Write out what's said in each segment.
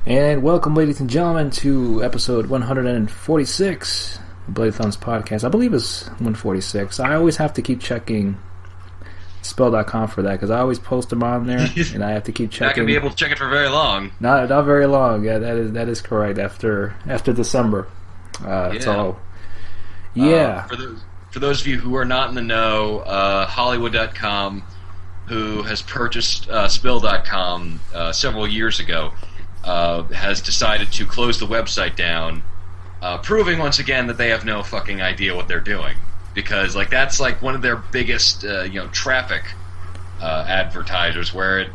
And welcome, ladies and gentlemen, to episode 146 of Bladeathon's podcast. I believe it's 146. I always have to keep checking spell.com for that, because I always post them on there, and I have to keep checking. Not going to be able to check it for very long. Not very long. Yeah, that is correct. After December. It's all... Yeah. For those of you who are not in the know, Hollywood.com, who has purchased Spill.com several years ago, has decided to close the website down, proving once again that they have no fucking idea what they're doing. Because that's one of their biggest traffic advertisers, where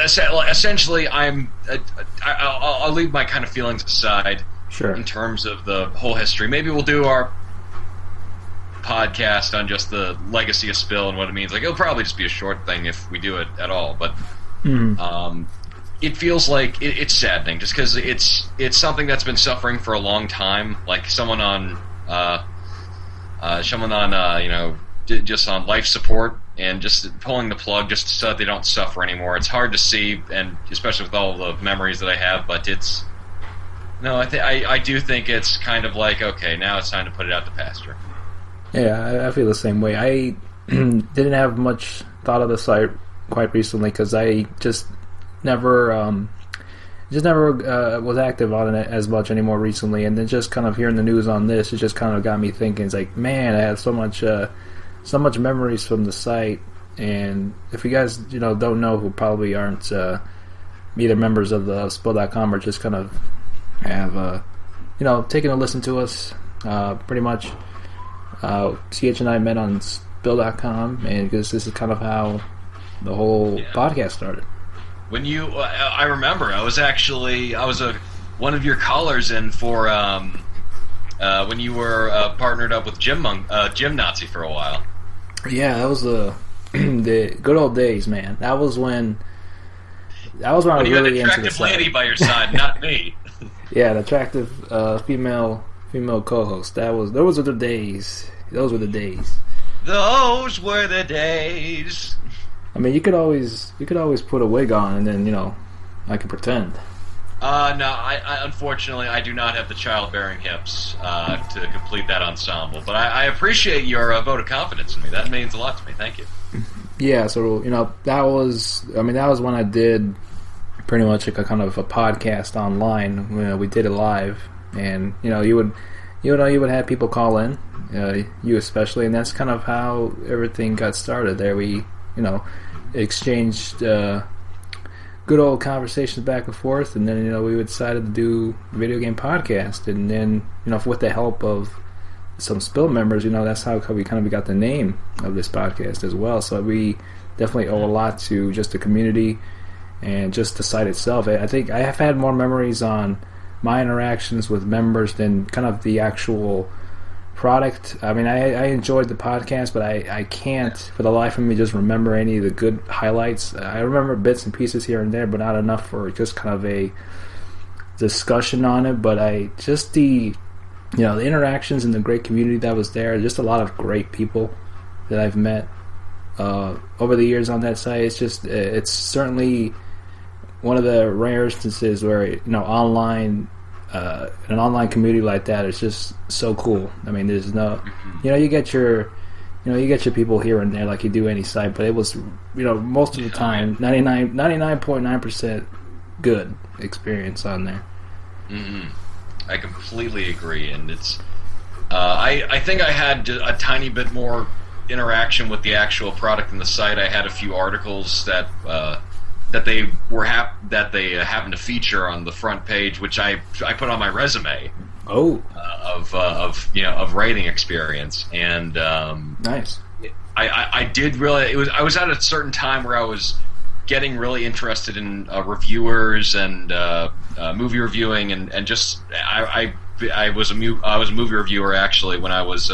essentially I'll leave my kind of feelings aside. Sure. In terms of the whole history. Maybe we'll do our podcast on just the legacy of Spill and what it means. It'll probably just be a short thing if we do it at all, but it feels like it's saddening, just because it's something that's been suffering for a long time. Like someone on just on life support and just pulling the plug just so that they don't suffer anymore. It's hard to see, and especially with all the memories that I have. But I do think it's kind of like, okay, now it's time to put it out to pasture. Yeah, I feel the same way. I didn't have much thought of the site quite recently, because I just never was active on it as much anymore recently, and then just kind of hearing the news on this, it just kind of got me thinking. It's like, man, I had so much memories from the site, and if you guys don't know, who probably aren't either members of the Spill.com or just kind of have taken a listen to us, pretty much. CH and I met on Spill.com, and because this is kind of how the whole podcast started. When I remember, I was one of your callers in for when you were partnered up with Jim Nazi for a while. Yeah, that was the good old days, man. That was when I was really into the you had an attractive lady by your side, not me. Yeah, an attractive female co-host. Those were the days. Those were the days. Those were the days. I mean, you could always put a wig on, and then I could pretend. No, I unfortunately I do not have the childbearing hips to complete that ensemble. But I appreciate your vote of confidence in me. That means a lot to me. Thank you. Yeah, so that was when I did pretty much like a kind of a podcast online. We did it live, and you would have people call in, you especially, and that's kind of how everything got started. There we exchanged good old conversations back and forth, and then we decided to do a video game podcast, and then with the help of some Spill members, that's how we kind of got the name of this podcast as well. So we definitely owe a lot to just the community and just the site itself. I think I have had more memories on my interactions with members than kind of the actual product. I mean, I enjoyed the podcast, but I can't for the life of me just remember any of the good highlights. I remember bits and pieces here and there, but not enough for just kind of a discussion on it. But the interactions and the great community that was there, just a lot of great people that I've met over the years on that site. It's certainly one of the rare instances where an online community like that is just so cool. I mean, there's no, you get your people here and there like you do any site, but it was, most of the time 99.9% good experience on there. Mm-hmm. I completely agree, and it's I think I had a tiny bit more interaction with the actual product in the site. I had a few articles that they happened to feature on the front page, which I put on my resume. Oh, of writing experience, and nice. I did really. I was at a certain time where I was getting really interested in reviewers and movie reviewing, and just I was a movie reviewer actually when I was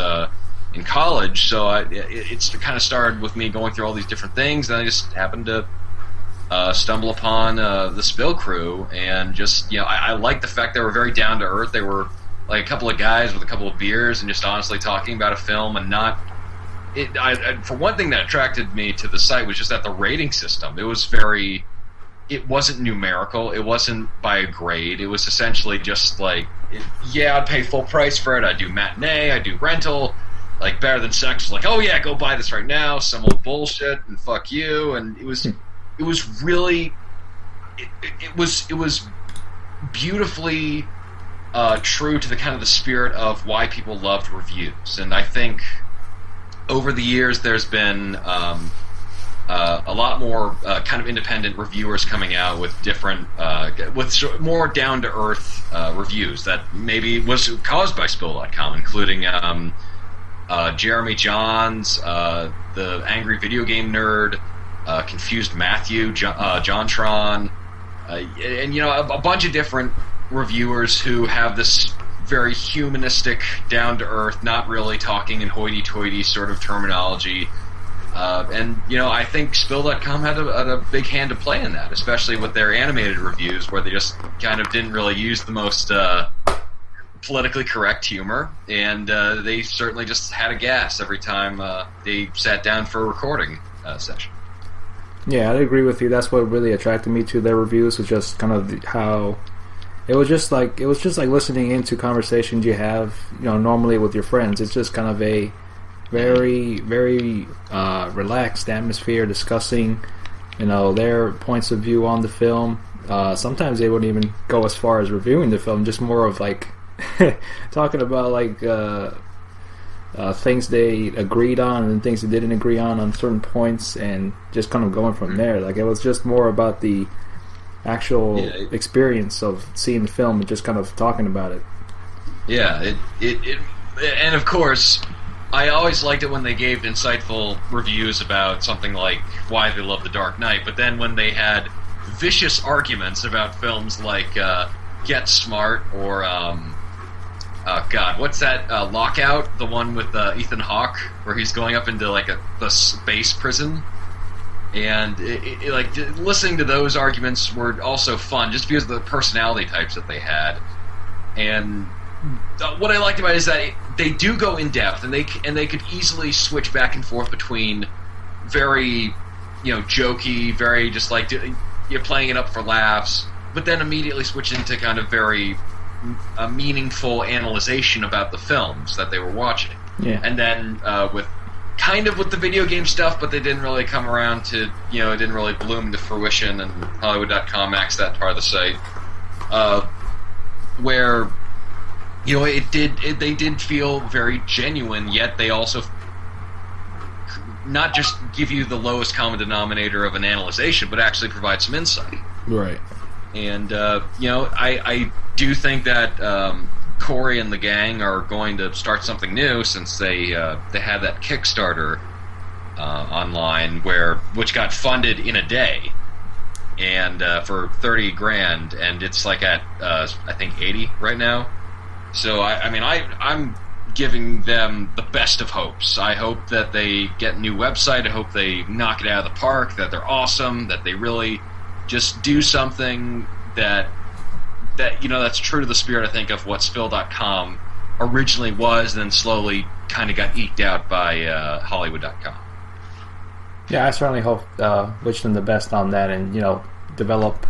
in college. So it's kind of started with me going through all these different things, and I just happened to stumble upon the Spill Crew, and just I like the fact they were very down to earth. They were like a couple of guys with a couple of beers and just honestly talking about a film, and not. For one thing that attracted me to the site was just that the rating system. It wasn't numerical. It wasn't by a grade. It was essentially just like, I'd pay full price for it. I'd do matinee. I'd do rental. Like Better Than Sex was like, oh yeah, go buy this right now. Some old bullshit and fuck you. And it was really, it was beautifully true to the kind of the spirit of why people loved reviews. And I think over the years there's been a lot more kind of independent reviewers coming out with different, with more down-to-earth reviews that maybe was caused by Spill.com, including Jeremy Johns, the Angry Video Game Nerd, Confused Matthew, Jontron, and a bunch of different reviewers who have this very humanistic, down-to-earth, not really talking in hoity-toity sort of terminology. And I think Spill.com had a big hand to play in that, especially with their animated reviews, where they just kind of didn't really use the most politically correct humor, and they certainly just had a gas every time they sat down for a recording session. Yeah, I agree with you. That's what really attracted me to their reviews, was just kind of how it was just like listening into conversations you have, normally with your friends. It's just kind of a very, very relaxed atmosphere, discussing, their points of view on the film. Sometimes they wouldn't even go as far as reviewing the film, just more of like talking about like things they agreed on and things they didn't agree on certain points, and just kind of going from there. Like, it was just more about the actual experience of seeing the film and just kind of talking about it. Yeah, it and of course, I always liked it when they gave insightful reviews about something like why they love The Dark Knight, but then when they had vicious arguments about films like Get Smart or what's that, Lockout, the one with Ethan Hawke, where he's going up into like the space prison. And listening to those arguments were also fun, just because of the personality types that they had. And what I liked about it is that they do go in depth, and they could easily switch back and forth between very, jokey, very just like you're playing it up for laughs, but then immediately switch into kind of very meaningful analyzation about the films that they were watching. Yeah. And then with the video game stuff, but they didn't really come around to, it didn't really bloom to fruition, and Hollywood.com maxed that part of the site, where, they did feel very genuine, yet they also not just give you the lowest common denominator of an analyzation, but actually provide some insight. Right. And, I do think that Corey and the gang are going to start something new, since they had that Kickstarter online which got funded in a day, and for $30,000, and it's like at I think 80 right now. So I'm giving them the best of hopes. I hope that they get a new website. I hope they knock it out of the park. That they're awesome. That they really just do something that that's true to the spirit, I think, of what Spill.com originally was, and then slowly kind of got eked out by Hollywood.com. Yeah, I certainly hope, wish them the best on that, and develop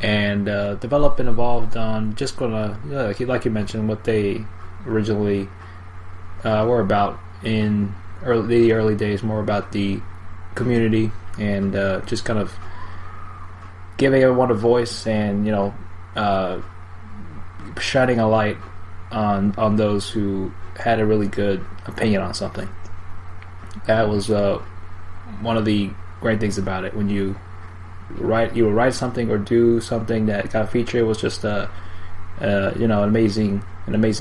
and evolved on just gonna, like you mentioned, what they originally were about in the early days, more about the community, and just kind of giving everyone a voice, and shining a light on those who had a really good opinion on something. That was one of the great things about it. When you would write something or do something that got a feature, it was just an amazing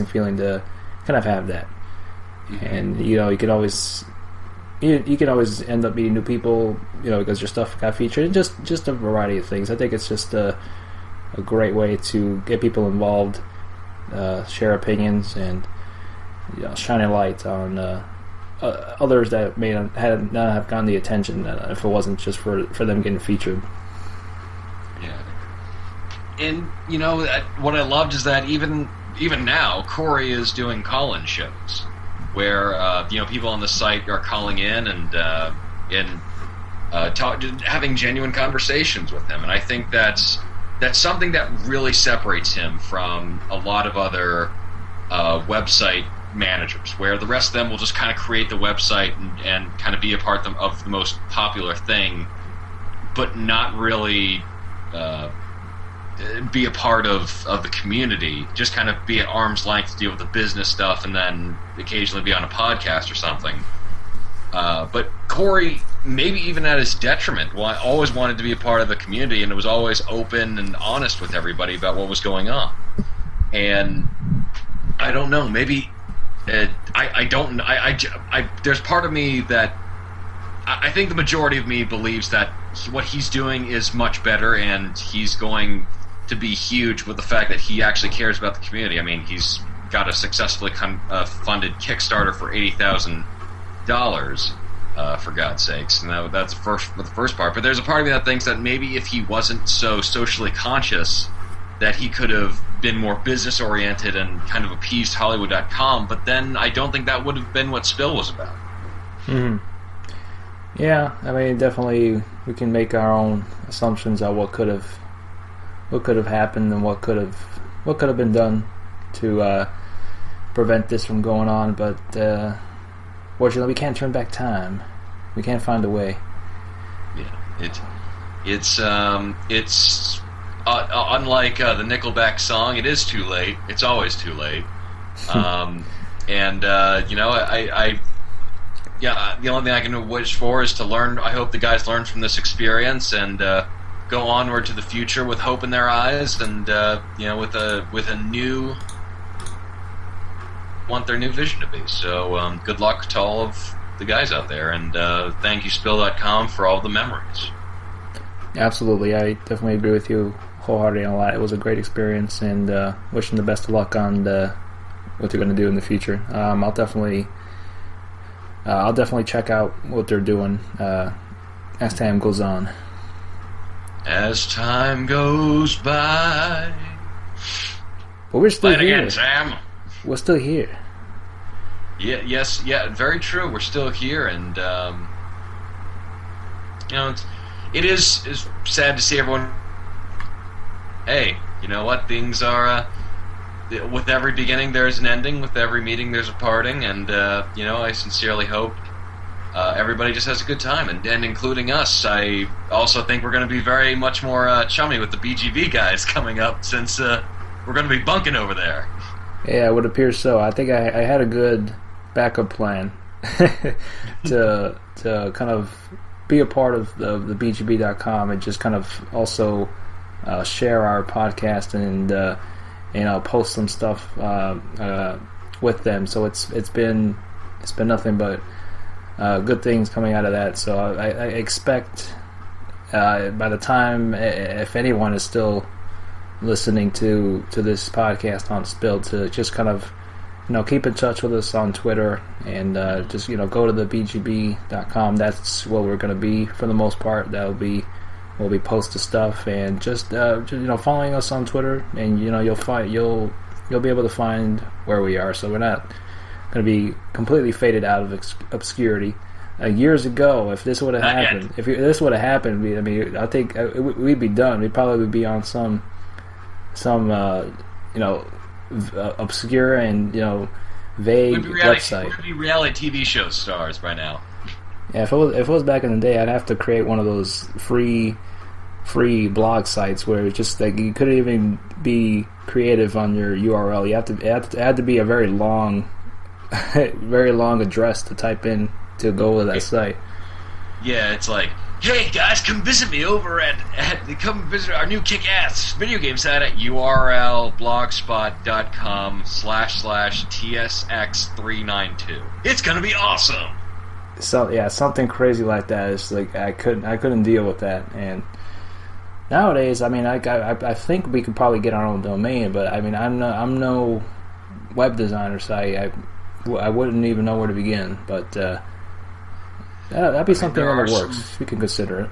feeling to kind of have that. And you could always you can always end up meeting new people, because your stuff got featured, and just a variety of things. I think it's just a great way to get people involved, share opinions, and shine a light on others that may not have gotten the attention if it wasn't just for them getting featured. Yeah. And what I loved is that even now, Corey is doing call-in shows where people on the site are calling in and having genuine conversations with him, and I think that's something that really separates him from a lot of other website managers, where the rest of them will just kind of create the website and kind of be a part of the most popular thing, but not really be a part of the community, just kind of be at arm's length to deal with the business stuff and then occasionally be on a podcast or something. But Corey, maybe even at his detriment, always wanted to be a part of the community, and it was always open and honest with everybody about what was going on. And I don't know, maybe there's part of me that I think the majority of me believes that what he's doing is much better, and he's going to be huge with the fact that he actually cares about the community. I mean, he's got a successfully funded Kickstarter for $80,000, for God's sakes, and that's the first part. But there's a part of me that thinks that maybe if he wasn't so socially conscious, that he could have been more business oriented and kind of appeased Hollywood.com. But then I don't think that would have been what Spill was about. Mm-hmm. Yeah, I mean, definitely we can make our own assumptions on what could have happened and what could have been done to prevent this from going on. But fortunately, we can't turn back time. We can't find a way. Yeah, it's unlike the Nickelback song. It is too late. It's always too late. The only thing I can wish for is to learn. I hope the guys learn from this experience and go onward to the future with hope in their eyes, and with a new want their new vision to be. So good luck to all of the guys out there, and thank you Spill.com for all the memories. Absolutely, I definitely agree with you wholeheartedly on that. It was a great experience, and wishing the best of luck on what they're going to do in the future. I'll definitely check out what they're doing as time goes on. As time goes by. But we're still here. Again, Sam. We're still here. Yeah. Yes. Yeah. Very true. We're still here, and it is sad to see everyone. Hey, you know what? Things are. With every beginning, there's an ending. With every meeting, there's a parting, and I sincerely hope everybody just has a good time, and including us. I also think we're going to be very much more chummy with the BGB guys coming up, since we're going to be bunking over there. Yeah, it would appear so. I think I had a good backup plan to kind of be a part of the BGB.com and just kind of also share our podcast and post some stuff with them. So it's been nothing but good things coming out of that. So I expect by the time, if anyone is still listening to this podcast on Spill, to just kind of keep in touch with us on Twitter, and just go to the BGB.com. That's what we're going to be for the most part. We'll be posting stuff, and just following us on Twitter, and you'll be able to find where we are. So we're not going to be completely faded out of obscurity. Years ago, if this would have happened, I think we'd be done. We'd probably be on some obscure and vague website. We'd be reality TV show stars by now. Yeah, if it was back in the day, I'd have to create one of those free blog sites where it's just like you couldn't even be creative on your URL. It had to be a very long address to type in to go with that site. Yeah, it's like, hey guys, come visit me over come visit our new kick-ass video game site at url blogspot.com/TSX392. It's gonna be awesome. So yeah, something crazy like that is like I couldn't deal with that. And nowadays, I mean, I think we could probably get our own domain, but I mean, I'm no web designer, so I wouldn't even know where to begin. But that'd be something that works. We can consider it.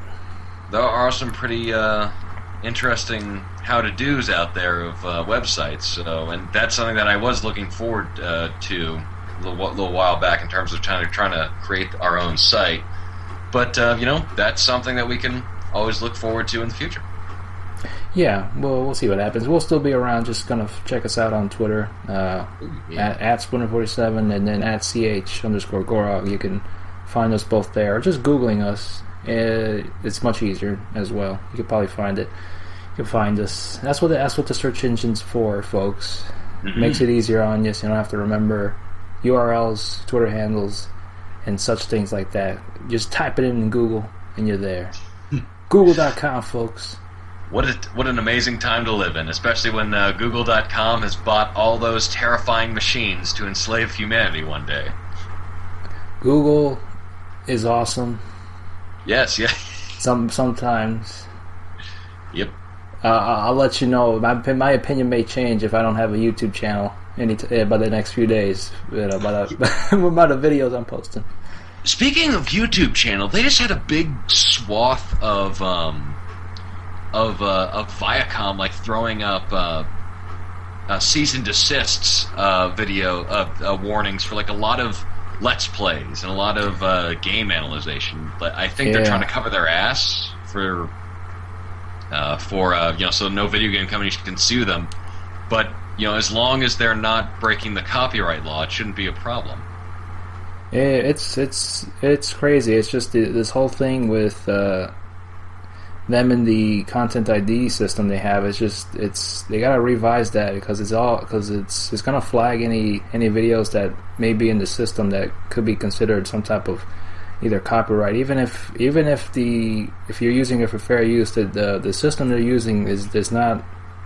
There are some pretty interesting how-to-dos out there of websites, and that's something that I was looking forward to a little while back in terms of trying to create our own site. But that's something that we can always look forward to in the future. Yeah, we'll see what happens. We'll still be around. Just kind of check us out on Twitter at Splinter47 and then at @ch_Gorog. You can find us both there. Or just Googling us. It's much easier as well. You can probably find it. You can find us. That's what the search engine's for, folks. Mm-hmm. Makes it easier on you, so you don't have to remember URLs, Twitter handles, and such things like that. Just type it in Google, and you're there. Google.com, folks. What an amazing time to live in, especially when Google.com has bought all those terrifying machines to enslave humanity one day. Google is awesome. Yes, yeah. Sometimes. Yep. I'll let you know. My opinion may change if I don't have a YouTube channel by the next few days. By the videos I'm posting. Speaking of YouTube channel, they just had a big swath of Viacom like throwing up cease and desists video warnings for like a lot of Let's Plays and a lot of game analyzation. But I think they're trying to cover their ass for so no video game companies can sue them. But as long as they're not breaking the copyright law, it shouldn't be a problem. It's crazy. It's just this whole thing with them and the content ID system they have. They gotta revise that because it's gonna flag any videos that may be in the system that could be considered some type of either copyright. Even if you're using it for fair use, the system they're using is not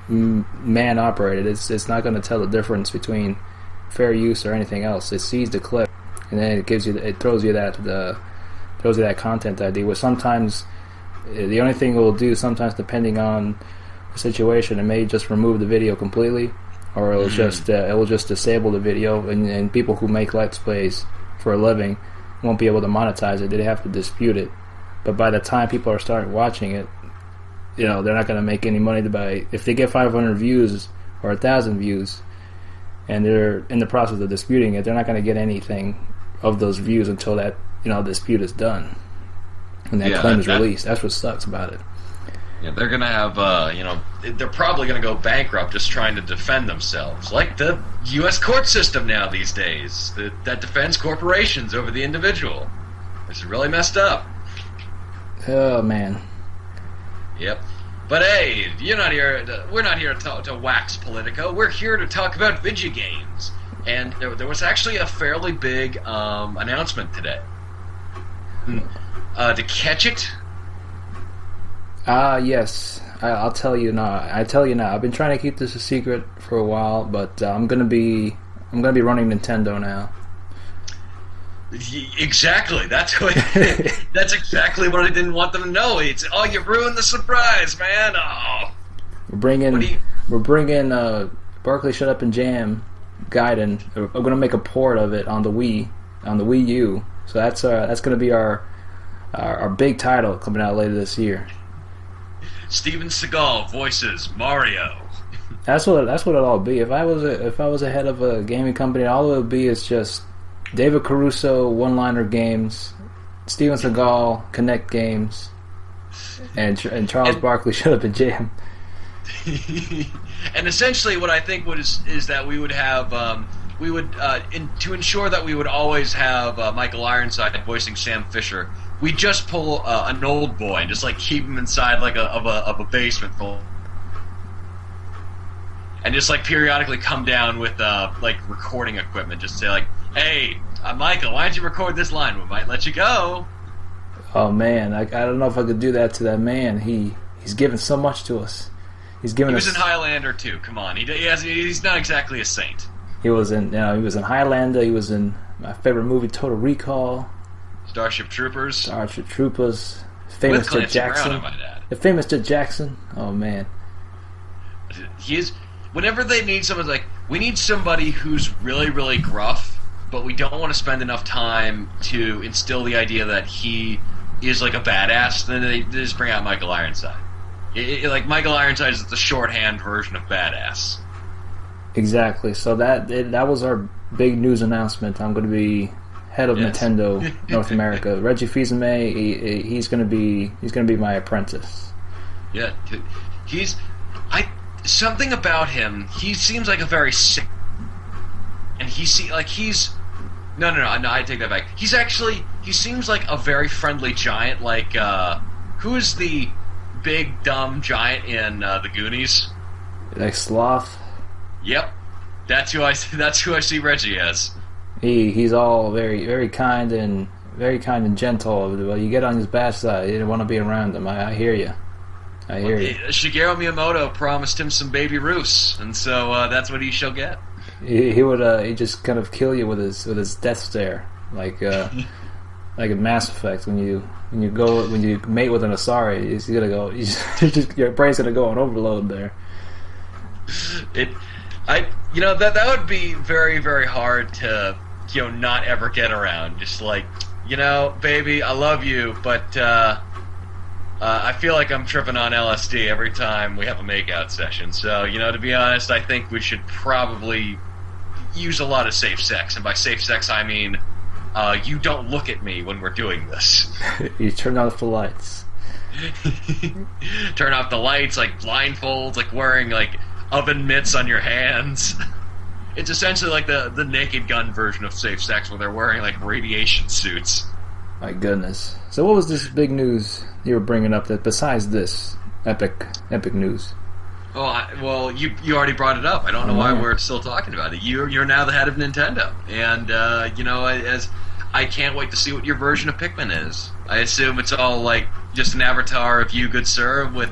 man operated. It's not going to tell the difference between fair use or anything else. It sees the clip and then it throws you that content ID. Where sometimes the only thing it will do, sometimes depending on the situation, it may just remove the video completely, or it will just disable the video, and people who make Let's Plays for a living won't be able to monetize it. They have to dispute it. But by the time people are starting watching it, they're not going to make any money if they get 500 views or 1,000 views and they're in the process of disputing it, they're not going to get anything of those views until that dispute is done and that claim is released. That's what sucks about it. Yeah, they're going to have they're probably going to go bankrupt just trying to defend themselves, like the U.S. court system now these days that defends corporations over the individual. It's really messed up. Oh man. Yep. But hey, we're not here to wax Politico. We're here to talk about video games. And there was actually a fairly big announcement today. To catch it? Yes. I'll tell you now. I've been trying to keep this a secret for a while, but I'm gonna be running Nintendo now. Exactly. That's exactly what I didn't want them to know. You ruined the surprise, man. Oh. We're bringing Barkley Shut Up and Jam Gaiden. We're gonna make a port of it on the Wii U. So that's gonna be our big title coming out later this year. Steven Seagal voices Mario. That's what it'll all be. If I was a head of a gaming company, all it would be is just David Caruso one-liner games, Steven Seagal Connect games, and Charles Barkley Shut Up and Jam. And essentially, what I think is that we would have to ensure that we would always have Michael Ironside voicing Sam Fisher. We just pull an old boy and just like keep him inside like of a basement full, and just like periodically come down with like recording equipment. Just say like, "Hey, Michael, why don't you record this line? We might let you go." Oh man, I don't know if I could do that to that man. He's given so much to us. He was in Highlander too. Come on, he's not exactly a saint. He was in Highlander. He was in my favorite movie, Total Recall. Starship Troopers. Starship Troopers. Famous Jet Jackson. Brown, I might add. The famous Jet Jackson. Oh man. Whenever they need someone, like, we need somebody who's really, really gruff, but we don't want to spend enough time to instill the idea that he is like a badass, then they just bring out Michael Ironside. Like, Michael Ironside is the shorthand version of badass. Exactly. So that was our big news announcement. I'm going to be head of Nintendo North America. Reggie Fils-Aimé, he's going to be my apprentice. Yeah, something about him. He seems like a very sick, and no, I take that back. He seems like a very friendly giant. Like, who is the big dumb giant in the Goonies? Like Sloth. Yep, that's who I see Reggie as. He's all very, very kind and gentle. Well, you get on his bad side, you don't want to be around him. I hear you. Shigeru Miyamoto promised him some baby Roos, and so that's what he shall get. He would he just kind of kill you with his death stare, like like in Mass Effect when you mate with an Asari, he's gonna go. Your brain's gonna go on overload there. That would be very, very hard to not ever get around. Just like, baby, I love you, but I feel like I'm tripping on LSD every time we have a makeout session. So, to be honest, I think we should probably use a lot of safe sex. And by safe sex, I mean you don't look at me when we're doing this. You turn off the lights. Turn off the lights, like blindfolds, like wearing like oven mitts on your hands. It's essentially like the Naked Gun version of safe sex, where they're wearing like radiation suits. My goodness. So what was this big news you were bringing up that besides this epic news? Well, you already brought it up. I don't know why we're still talking about it. You're now the head of Nintendo, and as I can't wait to see what your version of Pikmin is. I assume it's all like just an avatar of you, good sir, with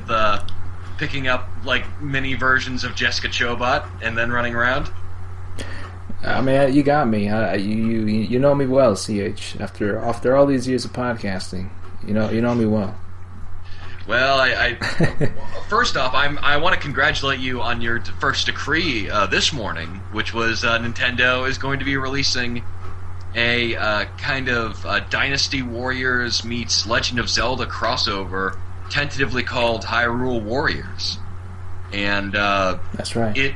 picking up like mini versions of Jessica Chobot and then running around. I mean, you got me. You know me well, CH. After all these years of podcasting, you know me well. Well, I first off, I want to congratulate you on your first decree this morning, which was Nintendo is going to be releasing a kind of Dynasty Warriors meets Legend of Zelda crossover, tentatively called Hyrule Warriors, and that's right.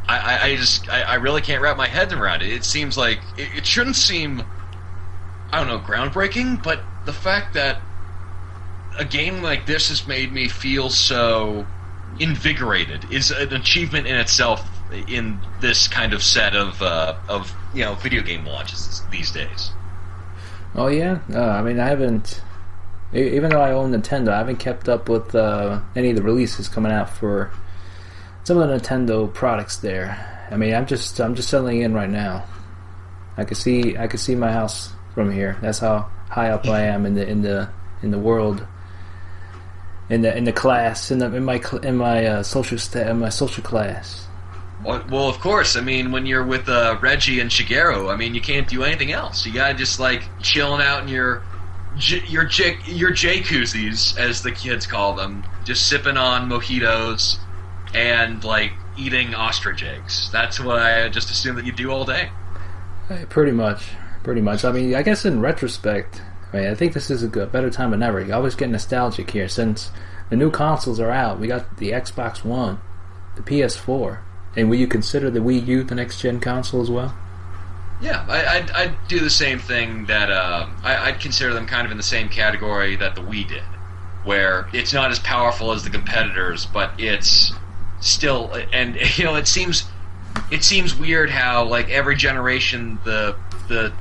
I really can't wrap my head around it. It seems like it shouldn't seem, I don't know, groundbreaking, but the fact that a game like this has made me feel so invigorated is an achievement in itself in this kind of set of video game launches these days. Oh yeah, I mean, I haven't. Even though I own Nintendo, I haven't kept up with any of the releases coming out for some of the Nintendo products there. I mean, I'm just settling in right now. I can see my house from here. That's how high up I am in the world, in the class, in my social class. Well, of course. I mean, when you're with Reggie and Shigeru, I mean, you can't do anything else. You gotta just like chilling out in your jacuzzi's, as the kids call them, just sipping on mojitos and like eating ostrich eggs. That's what I just assume that you do all day. Pretty much. I mean, I guess in retrospect, I think this is a better time than ever. You always get nostalgic here since the new consoles are out. We got the Xbox One, the PS4, and will you consider the Wii U the next gen console as well? Yeah, I'd do the same thing that I'd consider them kind of in the same category that the Wii did, where it's not as powerful as the competitors, but it's still, and it seems weird how like every generation the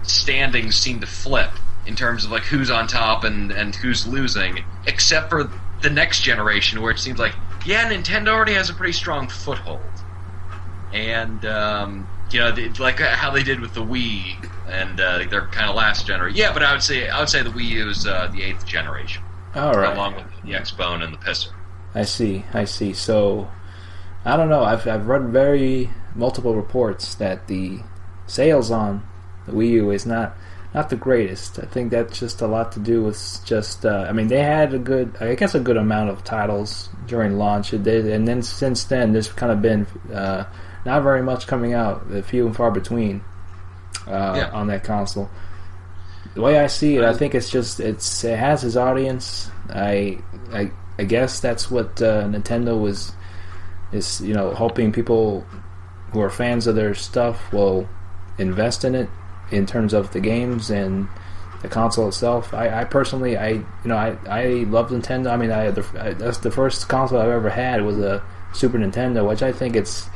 standings seem to flip in terms of like who's on top and who's losing, except for the next generation where it seems like Nintendo already has a pretty strong foothold, and like how they did with the Wii and their kind of last generation. Yeah, but I would say the Wii U is the 8th generation. All right, along with the Xbone and the Pisser. I see. So I don't know. I've read multiple reports that the sales on the Wii U is not the greatest. I think that's just a lot to do with just. I mean, they had a good amount of titles during launch. It did, and then since then, there's kind of been not very much coming out, few and far between on that console. The way I see it, I think it has its audience. I guess that's what Nintendo is hoping people who are fans of their stuff will invest in it in terms of the games and the console itself. I personally, I love Nintendo. I mean, that's the first console I've ever had was a Super Nintendo, which I think it's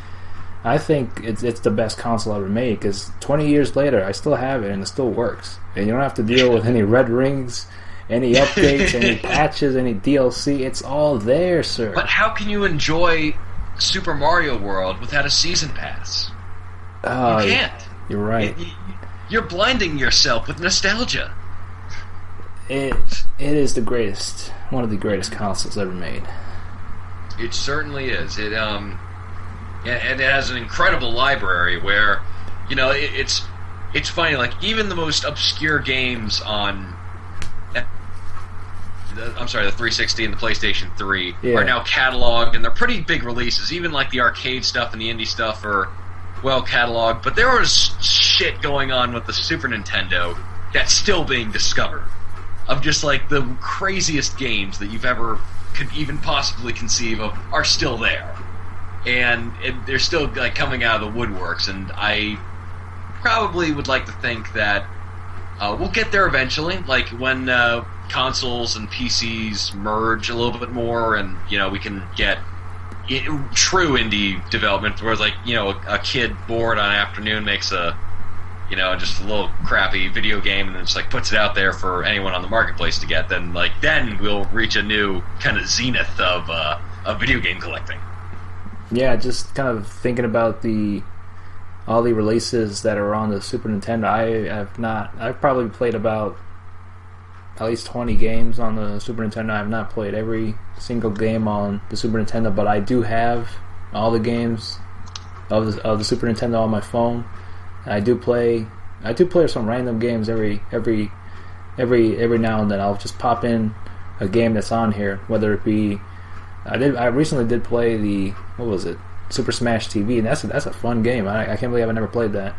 the best console ever made, because 20 years later I still have it and it still works, and you don't have to deal with any red rings, any updates, any patches, any DLC. It's all there, sir. But how can you enjoy Super Mario World without a season pass? You can't. You're right. You're blinding yourself with nostalgia. It is the greatest, one of the greatest consoles ever made. It certainly is. And it has an incredible library where, it's funny. Like, even the most obscure games on, the 360 and the PlayStation 3 are now cataloged, and they're pretty big releases. Even like the arcade stuff and the indie stuff are well cataloged, but there was shit going on with the Super Nintendo that's still being discovered, of just like the craziest games that you've ever could even possibly conceive of are still there, and they're still like coming out of the woodworks. And I probably would like to think that we'll get there eventually, like when consoles and PCs merge a little bit more, and we can get true indie development, where like a kid bored on an afternoon makes just a little crappy video game and then just like puts it out there for anyone on the marketplace to get. Then we'll reach a new kind of zenith of video game collecting. Yeah, just kind of thinking about all the releases that are on the Super Nintendo. I've probably played about at least 20 games on the Super Nintendo. I've not played every single game on the Super Nintendo, but I do have all the games of the Super Nintendo on my phone. And I do play some random games every now and then. I'll just pop in a game that's on here, whether it be I recently did play Super Smash TV, and that's a fun game. I can't believe I've never played that.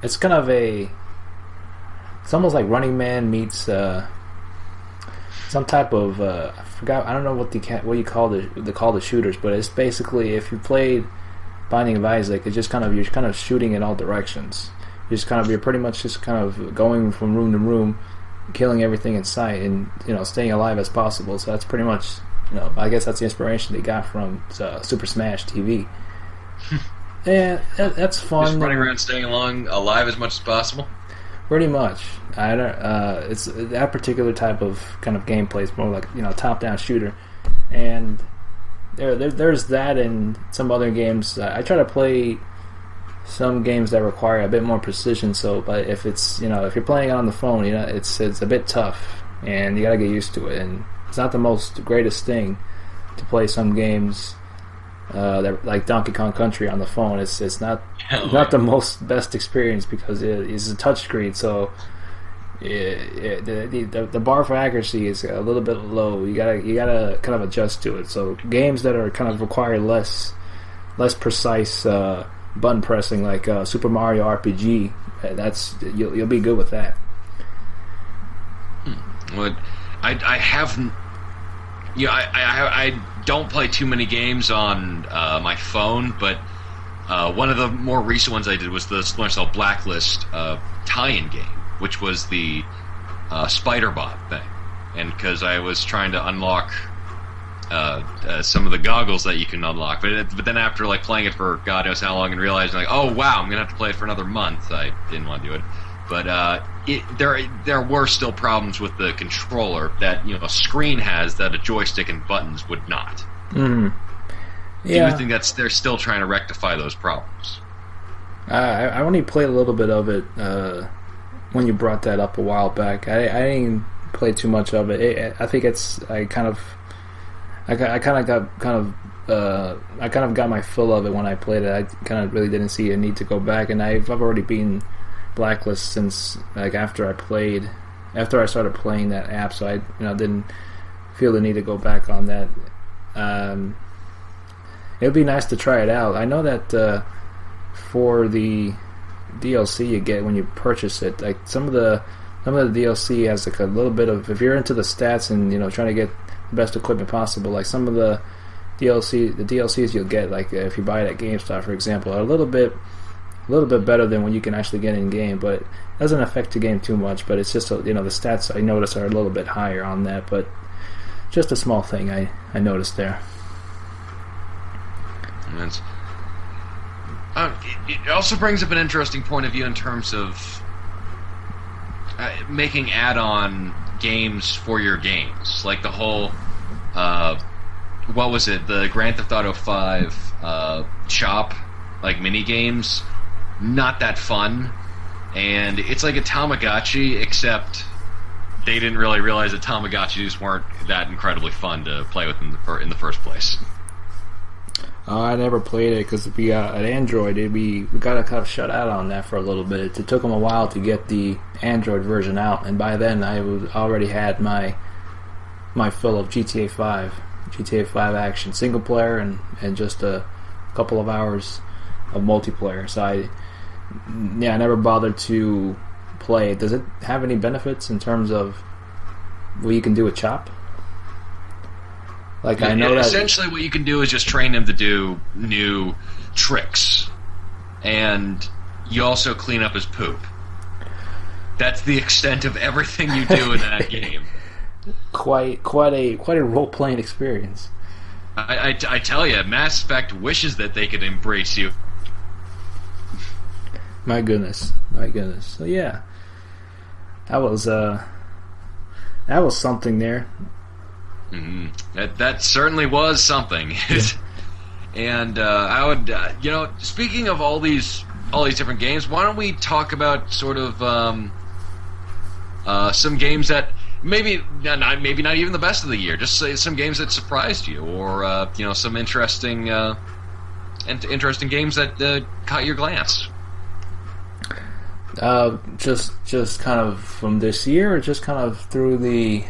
It's kind of it's almost like Running Man meets some type of I forgot. I don't know what you call the shooters, but it's basically, if you played Binding of Isaac, it's just you're kind of shooting in all directions. You're pretty much just kind of going from room to room, killing everything in sight, and staying alive as possible. So that's pretty much I guess that's the inspiration they got from Super Smash TV. Yeah, that's fun. Just running around, staying alive as much as possible. Pretty much. I don't. It's that particular type of kind of gameplay. It's more like top-down shooter, and there's that in some other games. I try to play some games that require a bit more precision. So, but if it's if you're playing it on the phone, it's a bit tough, and you got to get used to it. And it's not the most greatest thing to play some games that like Donkey Kong Country on the phone. It's not the best experience, because it's a touchscreen, so the bar for accuracy is a little bit low. You gotta kind of adjust to it. So games that are kind of require less precise button pressing, like Super Mario RPG, you'll be good with that. Well, I haven't. I don't play too many games on my phone, but one of the more recent ones I did was the Splinter Cell Blacklist tie-in game, which was the Spider-Bot thing. And because I was trying to unlock some of the goggles that you can unlock, but then after playing it for God knows how long and realizing oh wow, I'm gonna have to play it for another month, I didn't want to do it. But there were still problems with the controller that a screen has that a joystick and buttons would not. Mm. Yeah. Do you think they're still trying to rectify those problems? I only played a little bit of it when you brought that up a while back. I didn't play too much of it. I think I kind of got I kind of got my fill of it when I played it. I kind of really didn't see a need to go back, and I've already been Blacklist since like after I started playing that app, so I didn't feel the need to go back on that. It would be nice to try it out. I know that for the DLC you get when you purchase it, like some of the DLC has like a little bit of, if you're into the stats and trying to get the best equipment possible, like some of the DLCs you'll get, like if you buy it at GameStop, for example, are a little bit better than what you can actually get in game, but it doesn't affect the game too much. But it's just the stats I noticed are a little bit higher on that, but just a small thing I noticed there. It also brings up an interesting point of view in terms of making add-on games for your games, like the whole what was it, the Grand Theft Auto 5 shop, like mini games. Not that fun, and it's like a Tamagotchi, except they didn't really realize that Tamagotchis weren't that incredibly fun to play with in the first place. I never played it because we got an Android. We got kind of shut out on that for a little bit. It took them a while to get the Android version out, and by then I already had my fill of GTA 5 action single player and just a couple of hours of multiplayer. So I never bothered to play it. Does it have any benefits in terms of what you can do with Chop? Like I know that essentially what you can do is just train him to do new tricks, and you also clean up his poop. That's the extent of everything you do in that game. Quite a role playing experience. I tell you, Mass Effect wishes that they could embrace you. My goodness. So yeah, that was something there. Mm-hmm. That certainly was something. Yeah. And I would, speaking of all these different games, why don't we talk about sort of some games that maybe not even the best of the year. Just say some games that surprised you, or some interesting games that caught your glance. Just kind of from this year, or just kind of through the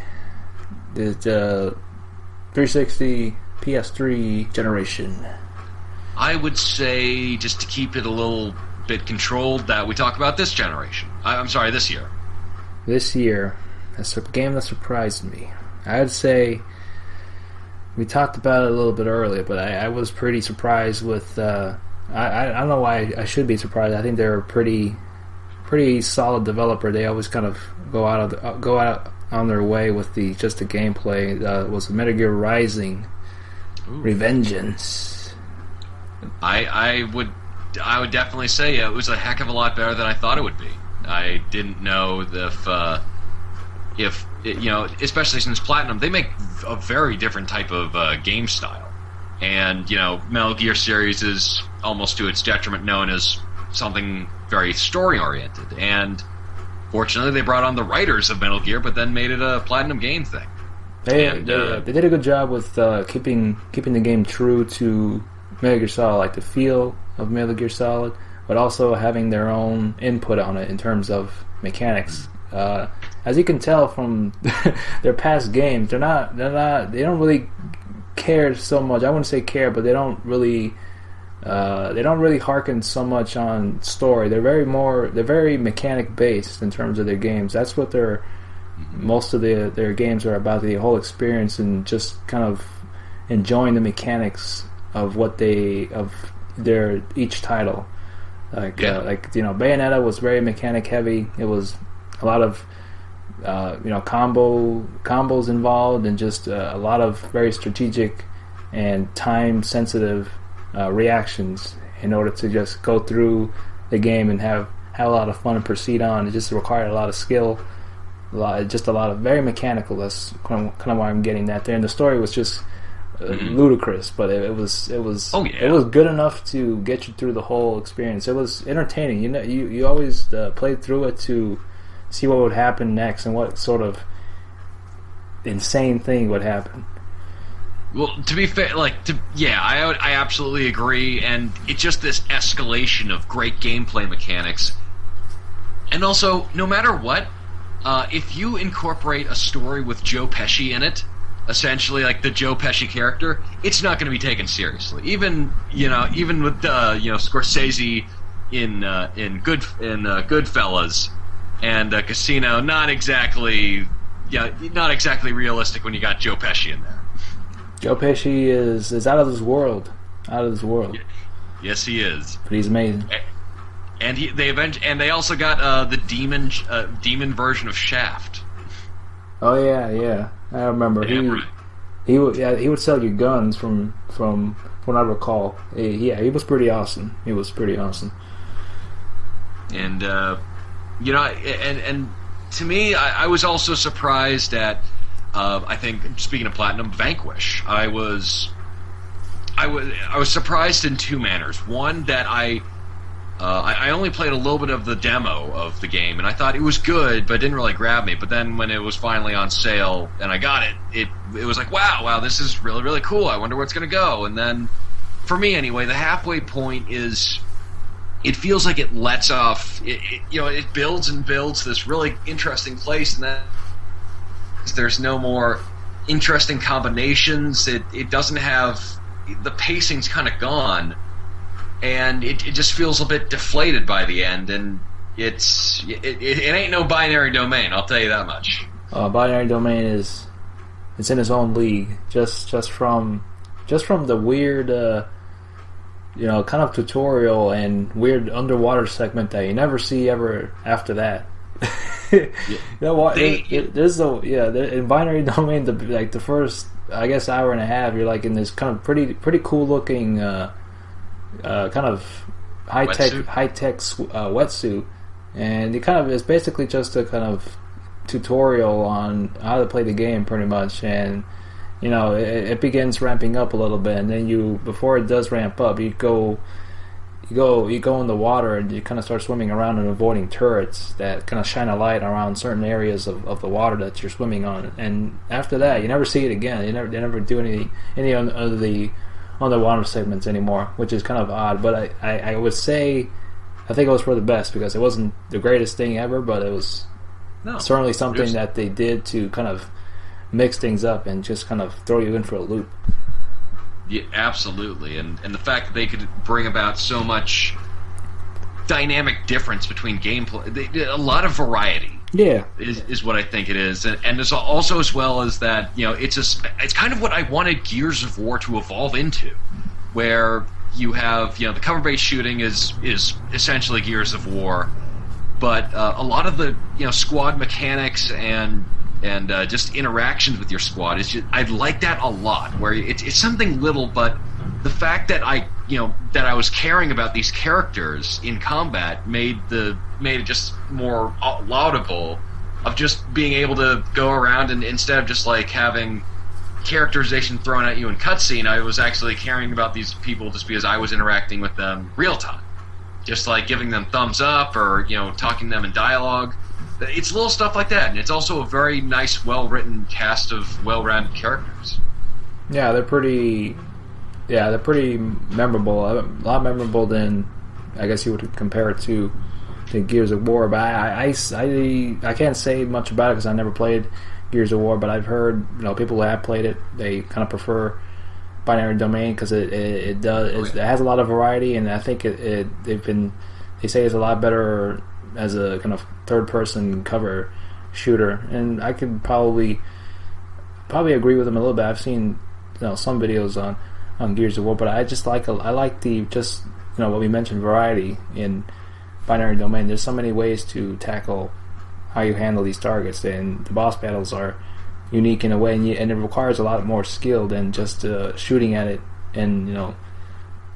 360 PS3 generation. I would say, just to keep it a little bit controlled, that we talk about this generation. I'm sorry, this year. This year, that's a game that surprised me. I'd say we talked about it a little bit earlier, but I was pretty surprised with. I don't know why I should be surprised. I think they're a pretty solid developer. They always kind of go out on their way with the gameplay. Was Metal Gear Rising: Revengeance. I would definitely say it was a heck of a lot better than I thought it would be. I didn't know if especially since Platinum, they make a very different type of game style, and Metal Gear series is almost to its detriment known as something very story oriented, and fortunately they brought on the writers of Metal Gear, but then made it a Platinum game thing. They did a good job with keeping the game true to Metal Gear Solid, like the feel of Metal Gear Solid, but also having their own input on it in terms of mechanics. As you can tell from their past games, they don't really care so much. I wouldn't say care, but they don't really harken so much on story. They're very mechanic based in terms of their games. That's what most of their games are about, the whole experience, and just kind of enjoying the mechanics of their each title. Bayonetta was very mechanic heavy. It was a lot of combos involved, and just a lot of very strategic and time sensitive reactions in order to just go through the game and have a lot of fun and proceed on. It just required a lot of skill, a lot of very mechanical. That's kind of why I'm getting that there. And the story was just ludicrous, but it was it was good enough to get you through the whole experience. It was entertaining. You always played through it to see what would happen next and what sort of insane thing would happen. Well, to be fair, I absolutely agree, and it's just this escalation of great gameplay mechanics. And also, no matter what, if you incorporate a story with Joe Pesci in it, essentially like the Joe Pesci character, it's not going to be taken seriously. Even with Scorsese in Goodfellas and Casino, not exactly realistic when you got Joe Pesci in there. Joe Pesci is out of this world. Out of this world. Yes, he is. But he's amazing. And they also got the demon version of Shaft. Oh yeah. I remember. Yeah, he would sell you guns from what I recall. He was pretty awesome. He was pretty awesome. And and to me, I was also surprised at. I think, speaking of Platinum, Vanquish. I was surprised in two manners. One, that I only played a little bit of the demo of the game, and I thought it was good, but it didn't really grab me. But then when it was finally on sale and I got it was like, wow, this is really, really cool. I wonder where it's going to go. And then, for me anyway, the halfway point is, it feels like it lets off. It builds and builds this really interesting place, and then there's no more interesting combinations. It doesn't have, the pacing's kind of gone, and it just feels a bit deflated by the end. And it ain't no Binary Domain, I'll tell you that much. Binary Domain it's in its own league, just from the weird kind of tutorial and weird underwater segment that you never see ever after that. You know what? In Binary Domain, the first, I guess, hour and a half, you're like in this kind of pretty cool looking kind of high tech wetsuit, and it's basically just a kind of tutorial on how to play the game, pretty much. And it begins ramping up a little bit, and then before it does ramp up, you go in the water and you kind of start swimming around and avoiding turrets that kind of shine a light around certain areas of the water that you're swimming on. And after that, you never see it again. They never do any of the underwater segments anymore, which is kind of odd. But I would say, I think it was for the best, because it wasn't the greatest thing ever, but it was certainly something that they did to kind of mix things up and just kind of throw you in for a loop. Yeah, absolutely, and the fact that they could bring about so much dynamic difference between gameplay, a lot of variety. Yeah, is what I think it is, and there's also, as well as that, it's kind of what I wanted Gears of War to evolve into, where you have the cover-based shooting is essentially Gears of War, but a lot of the squad mechanics and just interactions with your squad I like that a lot, where it's something little, but the fact that I was caring about these characters in combat made it just more laudable, of just being able to go around and, instead of just like having characterization thrown at you in cutscene, I was actually caring about these people just because I was interacting with them real time, just like giving them thumbs up or talking to them in dialogue. It's little stuff like that, and it's also a very nice, well-written cast of well-rounded characters. Yeah, they're pretty memorable. A lot memorable than I guess you would compare it to Gears of War. But I can't say much about it because I never played Gears of War. But I've heard people who have played it, they kind of prefer Binary Domain because it has a lot of variety, and I think they say it's a lot better as a kind of third-person cover shooter, and I could probably agree with them a little bit. I've seen some videos on Gears of War, but I like the what we mentioned, variety in Binary Domain. There's so many ways to tackle how you handle these targets, and the boss battles are unique in a way, and it requires a lot more skill than just shooting at it and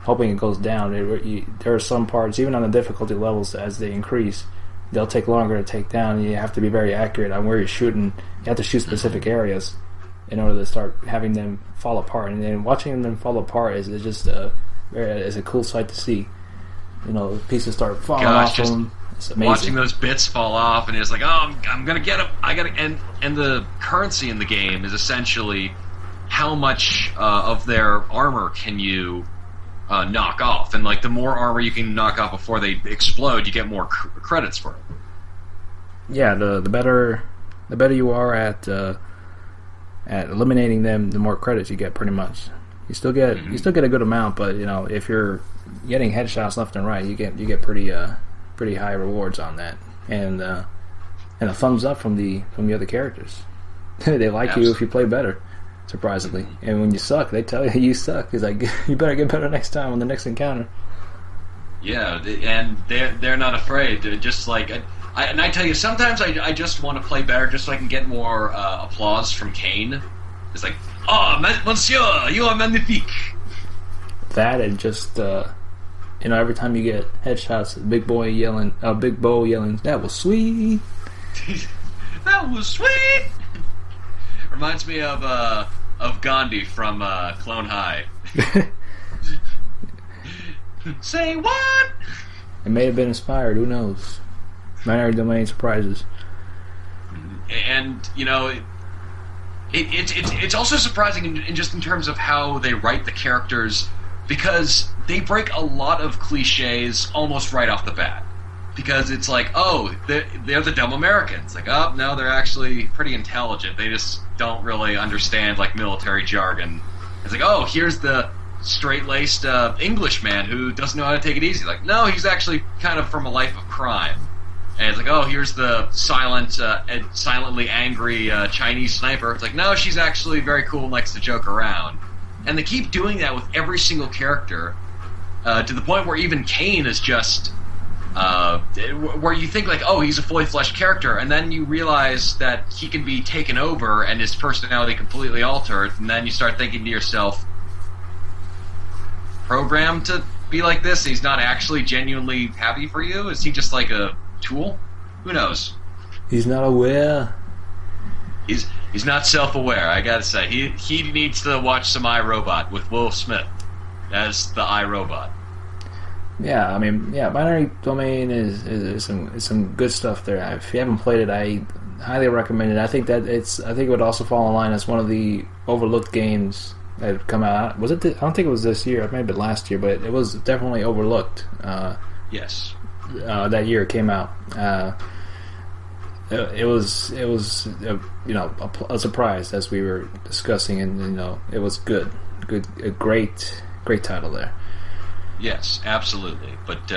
hoping it goes down. There are some parts, even on the difficulty levels, as they increase, they'll take longer to take down, and you have to be very accurate on where you're shooting. You have to shoot specific areas in order to start having them fall apart. And then watching them fall apart is just is a cool sight to see. Pieces start falling off them. It's amazing. Watching those bits fall off, and it's like, oh, I'm gonna get them. And the currency in the game is essentially how much of their armor can you knock off, and like the more armor you can knock off before they explode, you get more credits for it. Yeah, the better you are at eliminating them, the more credits you get. Pretty much, you still get a good amount, but if you're getting headshots left and right, you get pretty high rewards on that, and a thumbs up from the other characters. They like Absolutely. You if you play better, surprisingly. And when you suck, they tell you suck. It's like, you better get better next time on the next encounter. Yeah, and they're not afraid. They're just like, and I tell you, sometimes I just want to play better just so I can get more applause from Kane. It's like, oh, monsieur, you are magnifique. That and just every time you get headshots, Big Bo yelling, "That was sweet." That was sweet. Reminds me of Gandhi from Clone High. Say what? It may have been inspired. Who knows? Binary Domain surprises. And it's also surprising in just in terms of how they write the characters, because they break a lot of cliches almost right off the bat. Because it's like, oh, they're the dumb Americans. Like, oh, no, they're actually pretty intelligent. They just don't really understand, like, military jargon. It's like, oh, here's the straight-laced Englishman who doesn't know how to take it easy. Like, no, he's actually kind of from a life of crime. And it's like, oh, here's the silently angry Chinese sniper. It's like, no, she's actually very cool and likes to joke around. And they keep doing that with every single character, to the point where even Kane is just... where you think like, oh, he's a fully fleshed character, and then you realize that he can be taken over and his personality completely altered, and then you start thinking to yourself, programmed to be like this? He's not actually genuinely happy for you? Is he just like a tool? Who knows? He's not aware. He's not self-aware. I gotta say, he needs to watch some iRobot with Will Smith as the iRobot. Yeah, I mean, Binary Domain is some good stuff there. If you haven't played it, I highly recommend it. I think it would also fall in line as one of the overlooked games that have come out. Was it? I don't think it was this year. It may have been last year, but it was definitely overlooked. Yes. That year it came out. It was a surprise, as we were discussing, and it was a great title there. Yes, absolutely. But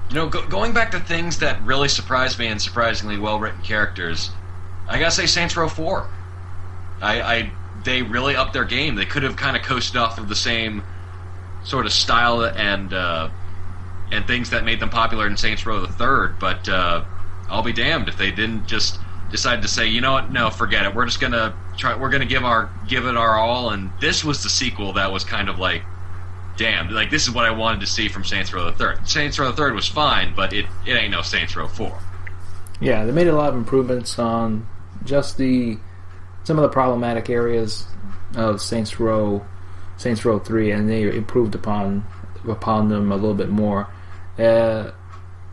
going back to things that really surprised me and surprisingly well-written characters, I gotta say Saints Row 4. They really upped their game. They could have kind of coasted off of the same sort of style and things that made them popular in Saints Row the Third, but I'll be damned if they didn't just decide to say, you know what, no, forget it. We're just gonna try. We're gonna give it our all. And this was the sequel that was kind of like, damn, like this is what I wanted to see from Saints Row the Third. Saints Row the Third was fine, but it ain't no Saints Row 4. Yeah, they made a lot of improvements on just some of the problematic areas of Saints Row 3, and they improved upon them a little bit more.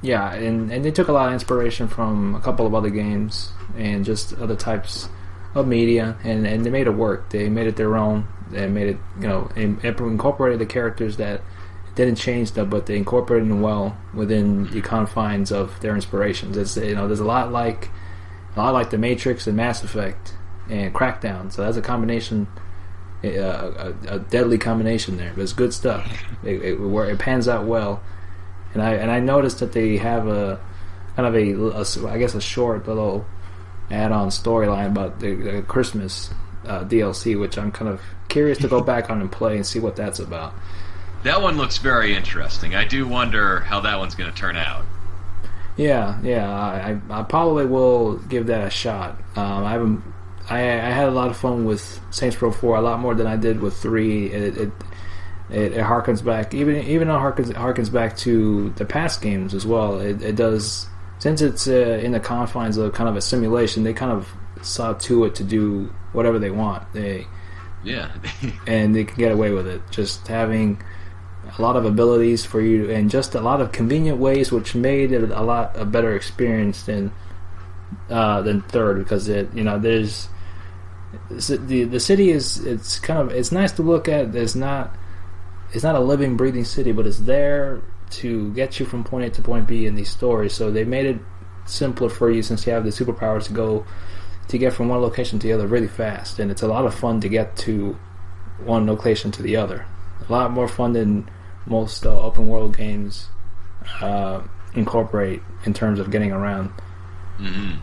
Yeah, and they took a lot of inspiration from a couple of other games and just other types of media, and they made it work. They made it their own. They made it, incorporated the characters that didn't change them, but they incorporated them well within the confines of their inspirations. It's, there's a lot like The Matrix and Mass Effect and Crackdown. So that's a combination, a deadly combination there. But it's good stuff. It pans out well. And I noticed that they have a kind of a short little add-on storyline about the Christmas DLC, which I'm kind of curious to go back on and play and see what that's about. That one looks very interesting. I do wonder how that one's going to turn out. Yeah, I probably will give that a shot. I had a lot of fun with Saints Row 4, a lot more than I did with 3. It harkens back, even though it harkens back to the past games as well. It does, since it's in the confines of kind of a simulation. They kind of saw to it to do whatever they want. And they can get away with it. Just having a lot of abilities for you, and just a lot of convenient ways, which made it a better experience than Third, because there's the city it's nice to look at. It's not a living, breathing city, but it's there to get you from point A to point B in these stories. So they made it simpler for you since you have the superpowers to get from one location to the other really fast, and it's a lot of fun to get to one location to the other. A lot more fun than most open world games incorporate in terms of getting around. Mm-hmm.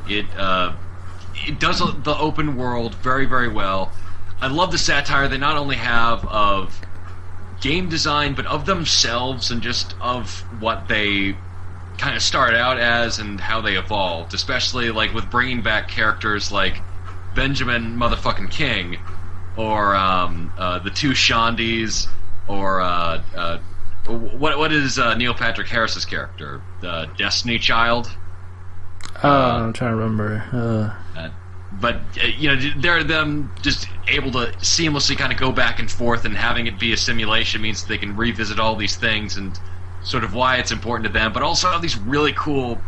It does the open world very, very well. I love the satire they not only have of game design, but of themselves and just of what they kind of started out as and how they evolved, especially like with bringing back characters like Benjamin motherfucking King, or the two Shondis, or what is Neil Patrick Harris's character, the Destiny Child? I'm trying to remember. But they're them just able to seamlessly kind of go back and forth, and having it be a simulation means they can revisit all these things and sort of why it's important to them, but also have these really cool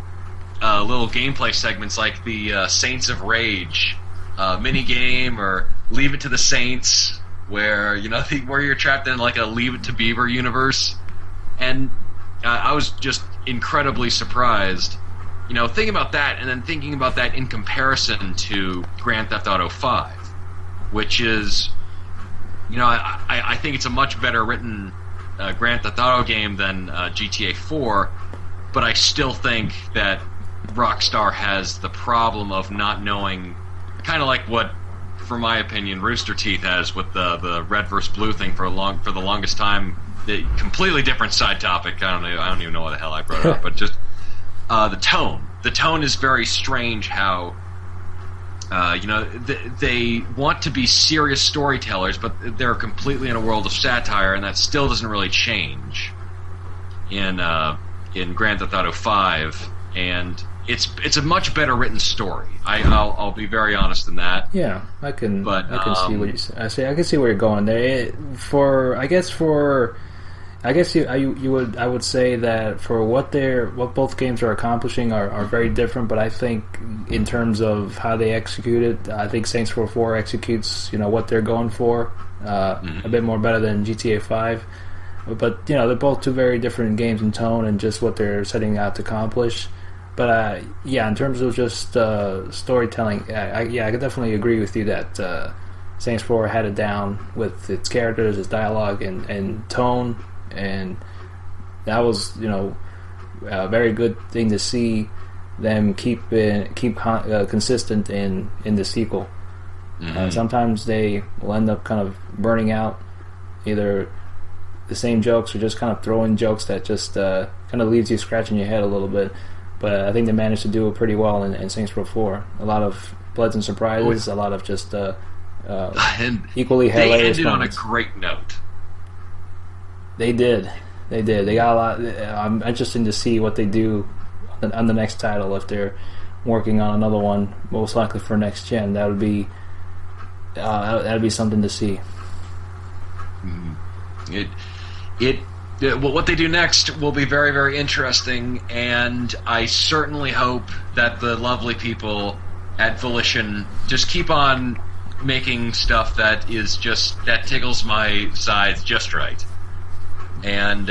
little gameplay segments like the Saints of Rage mini game, or Leave It to the Saints, where where you're trapped in like a Leave It to Beaver universe. And I was just incredibly surprised, thinking about that, and then thinking about that in comparison to Grand Theft Auto 5, which is, I think it's a much better written Grand Theft Auto game than GTA 4, but I still think that Rockstar has the problem of not knowing, kind of like what, for my opinion, Rooster Teeth has with the red versus blue thing for the longest time. The completely different side topic. I don't even know why the hell I brought it up, but just the tone. The tone is very strange. How they want to be serious storytellers, but they're completely in a world of satire, and that still doesn't really change in Grand Theft Auto 5. And it's a much better written story. I'll be very honest in that. Yeah, I can see what you say. I can see where you're going there. I would say that for what both games are accomplishing are very different, but I think in terms of how they execute it, I think Saints Row 4 executes what they're going for a bit more better than GTA 5. But they're both two very different games in tone and just what they're setting out to accomplish. But in terms of just storytelling, I could definitely agree with you that Saints Row had it down with its characters, its dialogue, and tone. And that was, a very good thing to see them keep consistent in the sequel. Mm-hmm. Sometimes they will end up kind of burning out either the same jokes or just kind of throwing jokes that just kind of leaves you scratching your head a little bit. But I think they managed to do it pretty well in Saints Row 4. A lot of pleasant surprises, a lot of just equally hilarious They ended moments. on a great note. They did. They got a lot. I'm interested to see what they do on the next title. If they're working on another one, most likely for next gen, that would be something to see. What they do next will be very, very interesting, and I certainly hope that the lovely people at Volition just keep on making stuff that tickles my sides just right. And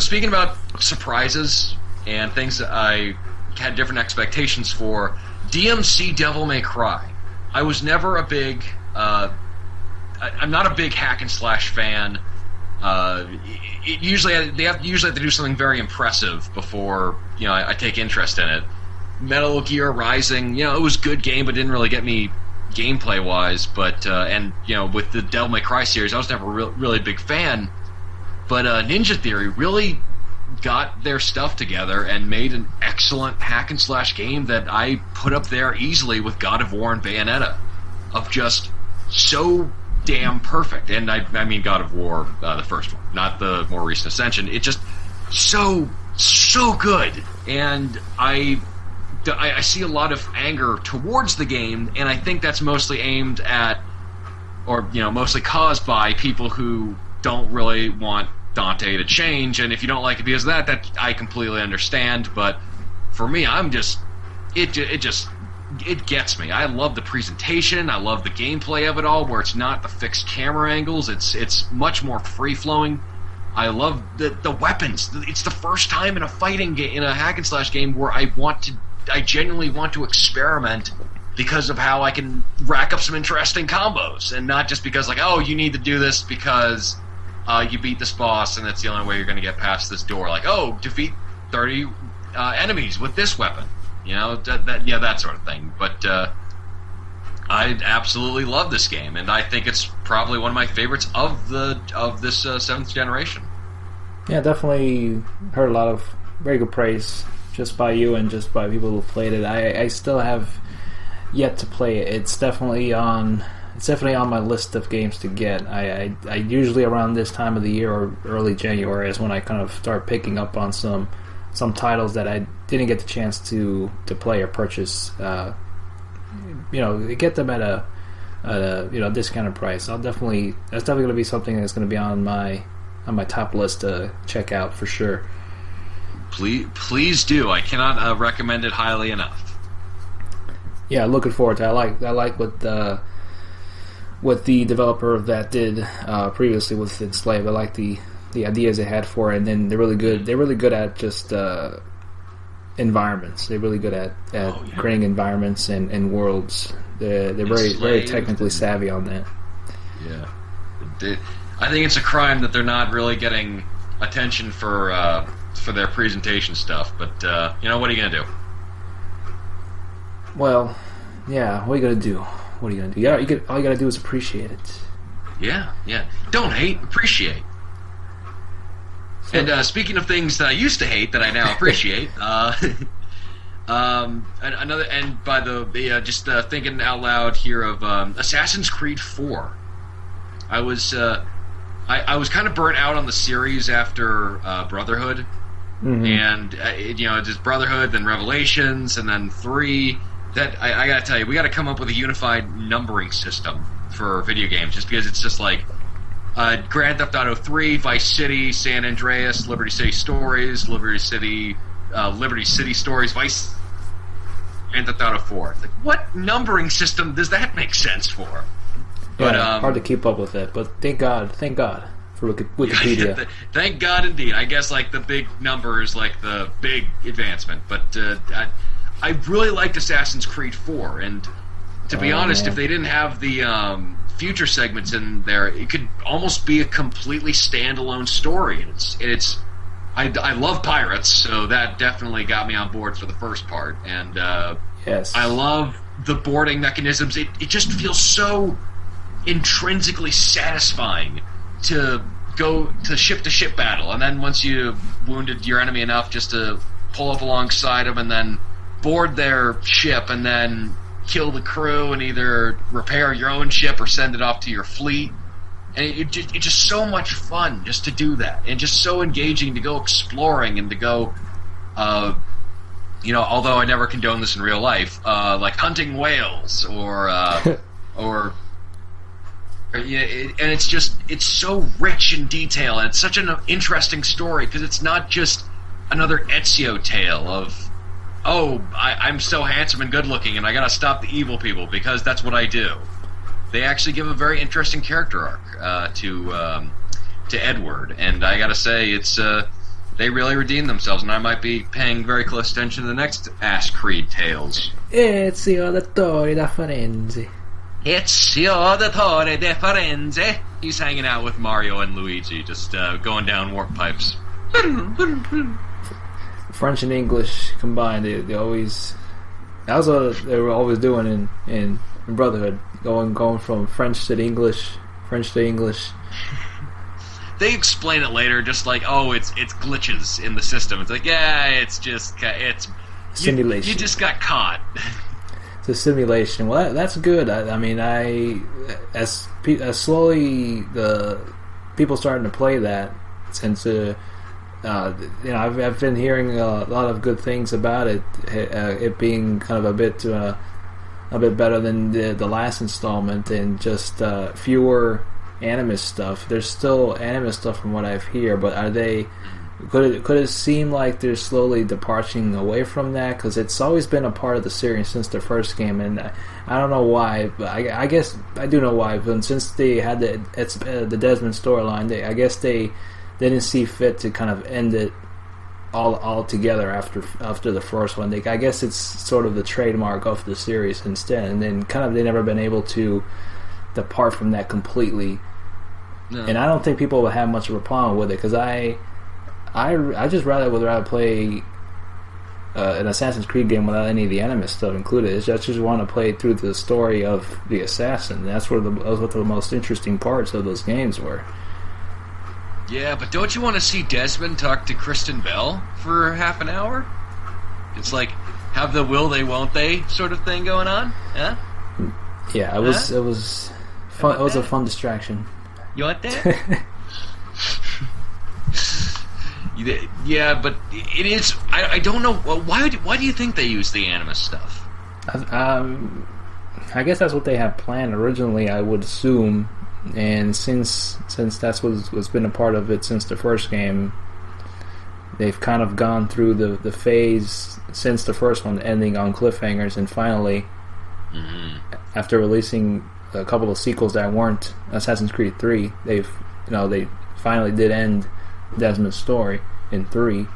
speaking about surprises and things that I had different expectations for, DMC Devil May Cry. I was never a big I'm not a big hack and slash fan. Usually they have to do something very impressive before I take interest in it. Metal Gear Rising, it was a good game, but didn't really get me gameplay wise. But with the Devil May Cry series, I was never really a big fan. But Ninja Theory really got their stuff together and made an excellent hack and slash game that I put up there easily with God of War and Bayonetta, of just so damn perfect. And I mean God of War, the first one, not the more recent Ascension. It just so good. And I see a lot of anger towards the game, and I think that's mostly aimed at, or mostly caused by people who don't really want Dante to change. And if you don't like it because of that I completely understand. But for me, it just it gets me. I love the presentation. I love the gameplay of it all, where it's not the fixed camera angles. It's much more free flowing. I love the weapons. It's the first time in a fighting game, in a hack and slash game, where I genuinely want to experiment because of how I can rack up some interesting combos, and not just because like, oh, you need to do this because you beat this boss and that's the only way you're going to get past this door. Like, oh, defeat 30 enemies with this weapon. You know, that sort of thing. But I absolutely love this game, and I think it's probably one of my favorites of this 7th generation. Yeah, definitely heard a lot of very good praise just by you and just by people who played it. I still have yet to play it. It's definitely on my list of games to get. I usually around this time of the year or early January is when I kind of start picking up on some titles that I didn't get the chance to play or purchase. Get them at a discounted price. That's definitely going to be something that's going to be on my top list to check out for sure. Please do. I cannot recommend it highly enough. Yeah, looking forward to it. I like what the developer of that did previously with Enslaved. I like the ideas they had for it, and then they're really good at just environments. They're really good at creating environments and worlds. They're very technically savvy on that. Yeah, I think it's a crime that they're not really getting attention for their presentation stuff. But what are you gonna do? Well, yeah. What are you gonna do? All you gotta do is appreciate it. Yeah. Don't hate, appreciate. And speaking of things that I used to hate that I now appreciate, thinking out loud here of Assassin's Creed 4. I was kind of burnt out on the series after Brotherhood, and just Brotherhood, then Revelations, and then 3. That I gotta tell you, we gotta come up with a unified numbering system for video games, just because it's just like. Grand Theft Auto 3, Vice City, San Andreas, Liberty City Stories, Liberty City Stories, Vice, Grand Theft Auto 4. Like, what numbering system does that make sense for? But hard to keep up with it. But thank God for Wikipedia. Thank God indeed. I guess like the big number is like the big advancement. But I really liked Assassin's Creed 4, and to be honest, if they didn't have the future segments in there, it could almost be a completely standalone story. I love pirates, so that definitely got me on board for the first part. And yes, I love the boarding mechanisms. It just feels so intrinsically satisfying to go to ship battle, and then once you wounded your enemy enough, just to pull up alongside them and then board their ship and then kill the crew and either repair your own ship or send it off to your fleet. And it's just so much fun just to do that, and just so engaging to go exploring and to go, although I never condone this in real life, like hunting whales and it's so rich in detail, and it's such an interesting story because it's not just another Ezio tale of, I'm so handsome and good-looking, and I gotta stop the evil people because that's what I do. They actually give a very interesting character arc to Edward, and I gotta say, they really redeemed themselves, and I might be paying very close attention to the next Ash Creed tales. Ezio Auditore da Firenze. Ezio Auditore da Firenze. He's hanging out with Mario and Luigi, just going down warp pipes. French and English combined, they always. That was what they were always doing in Brotherhood, going from French to English. They explain it later, just like, it's glitches in the system. It's like, it's simulation. You just got caught. It's a simulation. Well, that's good. As slowly the people starting to play that, since I've been hearing a lot of good things about it. It being kind of a bit better than the last installment, and just fewer Animus stuff. There's still Animus stuff from what I've heard, but are they Could it seem like they're slowly departing away from that? Because it's always been a part of the series since the first game, and I don't know why. But I guess I do know why. But since they had the Desmond storyline, I guess they didn't see fit to kind of end it all together after the first one. I guess it's sort of the trademark of the series instead, and then kind of they never been able to depart from that completely. No. And I don't think people would have much of a problem with it, because I just would rather play an Assassin's Creed game without any of the Animus stuff included. I just want to play through the story of the assassin. That's what the most interesting parts of those games were. Yeah, but don't you want to see Desmond talk to Kristen Bell for half an hour? It's like, have the will they won't they sort of thing going on? Huh? Yeah, it was fun. It was a fun distraction. You want that? Yeah, but it is. I don't know why. Why do you think they use the Animus stuff? I guess that's what they had planned originally, I would assume. And since that's what's been a part of it since the first game, they've kind of gone through the phase since the first one, ending on cliffhangers, and finally, after releasing a couple of sequels that weren't Assassin's Creed 3, they finally did end Desmond's story in 3.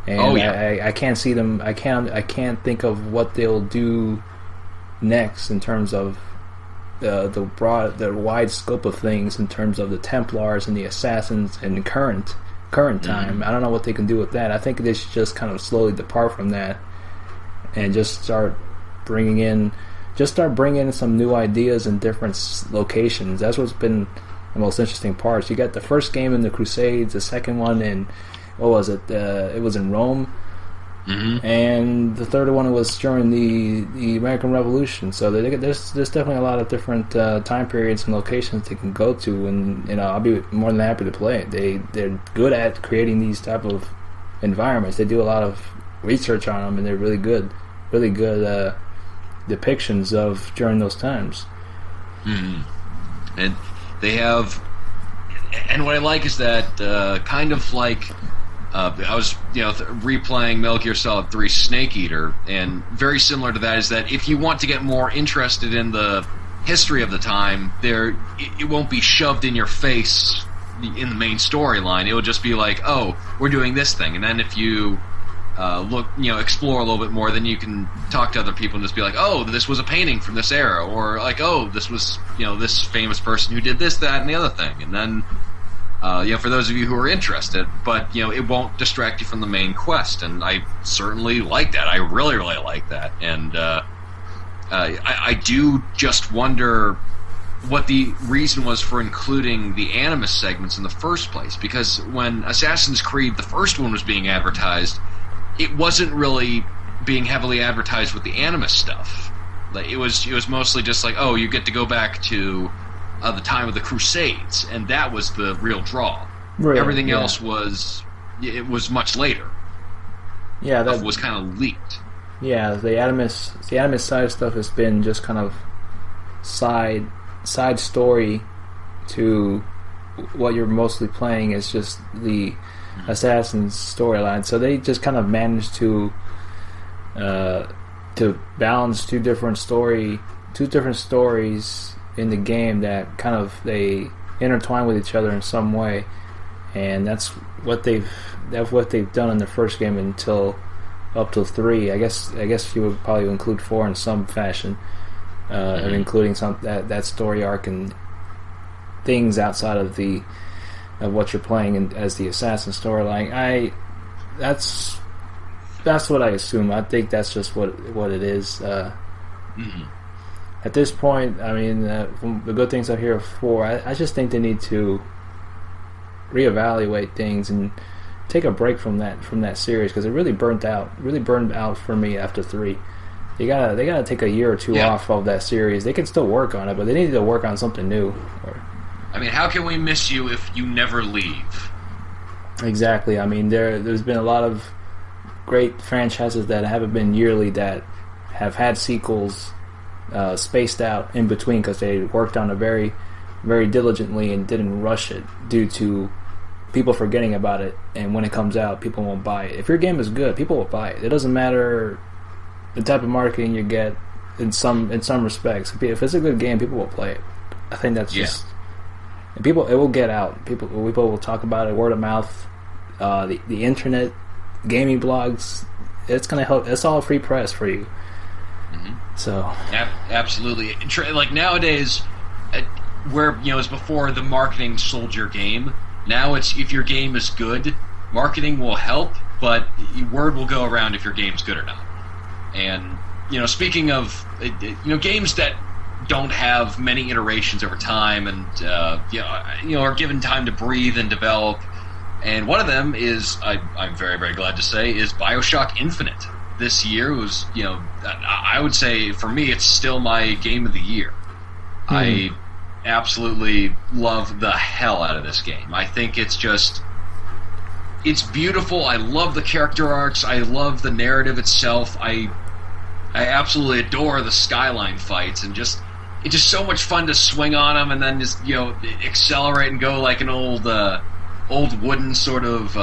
And I can't see them. I can't think of what they'll do next in terms of the wide scope of things, in terms of the Templars and the Assassins and the current time. I don't know what they can do with that. I think they should just kind of slowly depart from that and just start bringing in some new ideas in different locations. That's what's been the most interesting parts. You got the first game in the Crusades, the second one in, what was it? It was in Rome. And the third one was during the American Revolution. So there's definitely a lot of different time periods and locations they can go to, and I'll be more than happy to play it. They're good at creating these type of environments. They do a lot of research on them, and they're really good depictions of during those times. And they have, and what I like is that kind of like. I was, replaying Metal Gear Solid 3 Snake Eater, and very similar to that is that if you want to get more interested in the history of the time, it won't be shoved in your face in the main storyline. It will just be like, oh, we're doing this thing, and then if you explore a little bit more, then you can talk to other people and just be like, oh, this was a painting from this era, or like, oh, this was this famous person who did this, that, and the other thing, and then. For those of you who are interested, but it won't distract you from the main quest, and I certainly like that. I really, really like that, and I do just wonder what the reason was for including the Animus segments in the first place. Because when Assassin's Creed, the first one, was being advertised, it wasn't really being heavily advertised with the Animus stuff. Like, it was mostly just like, oh, you get to go back to. The time of the Crusades, and that was the real draw. Right, everything else was much later. Yeah, that was kind of leaked. Yeah, the Animus side stuff has been just kind of side story to what you're mostly playing is just the Assassin's storyline. So they just kind of managed to balance two different stories in the game that kind of they intertwine with each other in some way, and that's what they've done in the first game up till 3. I guess you would probably include 4 in some fashion, and including some that story arc and things outside of what you're playing as the assassin storyline. That's what I assume. I think that's just what it is. At this point, I mean, from the good things I hear of 4, I just think they need to reevaluate things and take a break from that series, because it really burned out for me after 3. They gotta take a year or two off of that series. They can still work on it, but they need to work on something new. I mean, how can we miss you if you never leave? Exactly. I mean, there's been a lot of great franchises that haven't been yearly that have had sequels spaced out in between because they worked on it very, very diligently and didn't rush it due to people forgetting about it, and when it comes out, people won't buy it. If your game is good, people will buy it. It doesn't matter the type of marketing you get in some respects. If it's a good game, people will play it. I think that's just it will get out. People will talk about it, word of mouth, the internet, gaming blogs. It's gonna help. It's all free press for you. Mm-hmm. So absolutely, like nowadays, where as before the marketing sold your game. Now it's if your game is good, marketing will help, but word will go around if your game's good or not. And speaking of games that don't have many iterations over time, and are given time to breathe and develop. And one of them is I'm very, very glad to say is BioShock Infinite. This year was I would say for me it's still my game of the year. I absolutely love the hell out of this game. I think it's beautiful. I love the character arcs. I love the narrative itself. I absolutely adore the skyline fights, and it's just so much fun to swing on them and then just accelerate and go like an old wooden sort of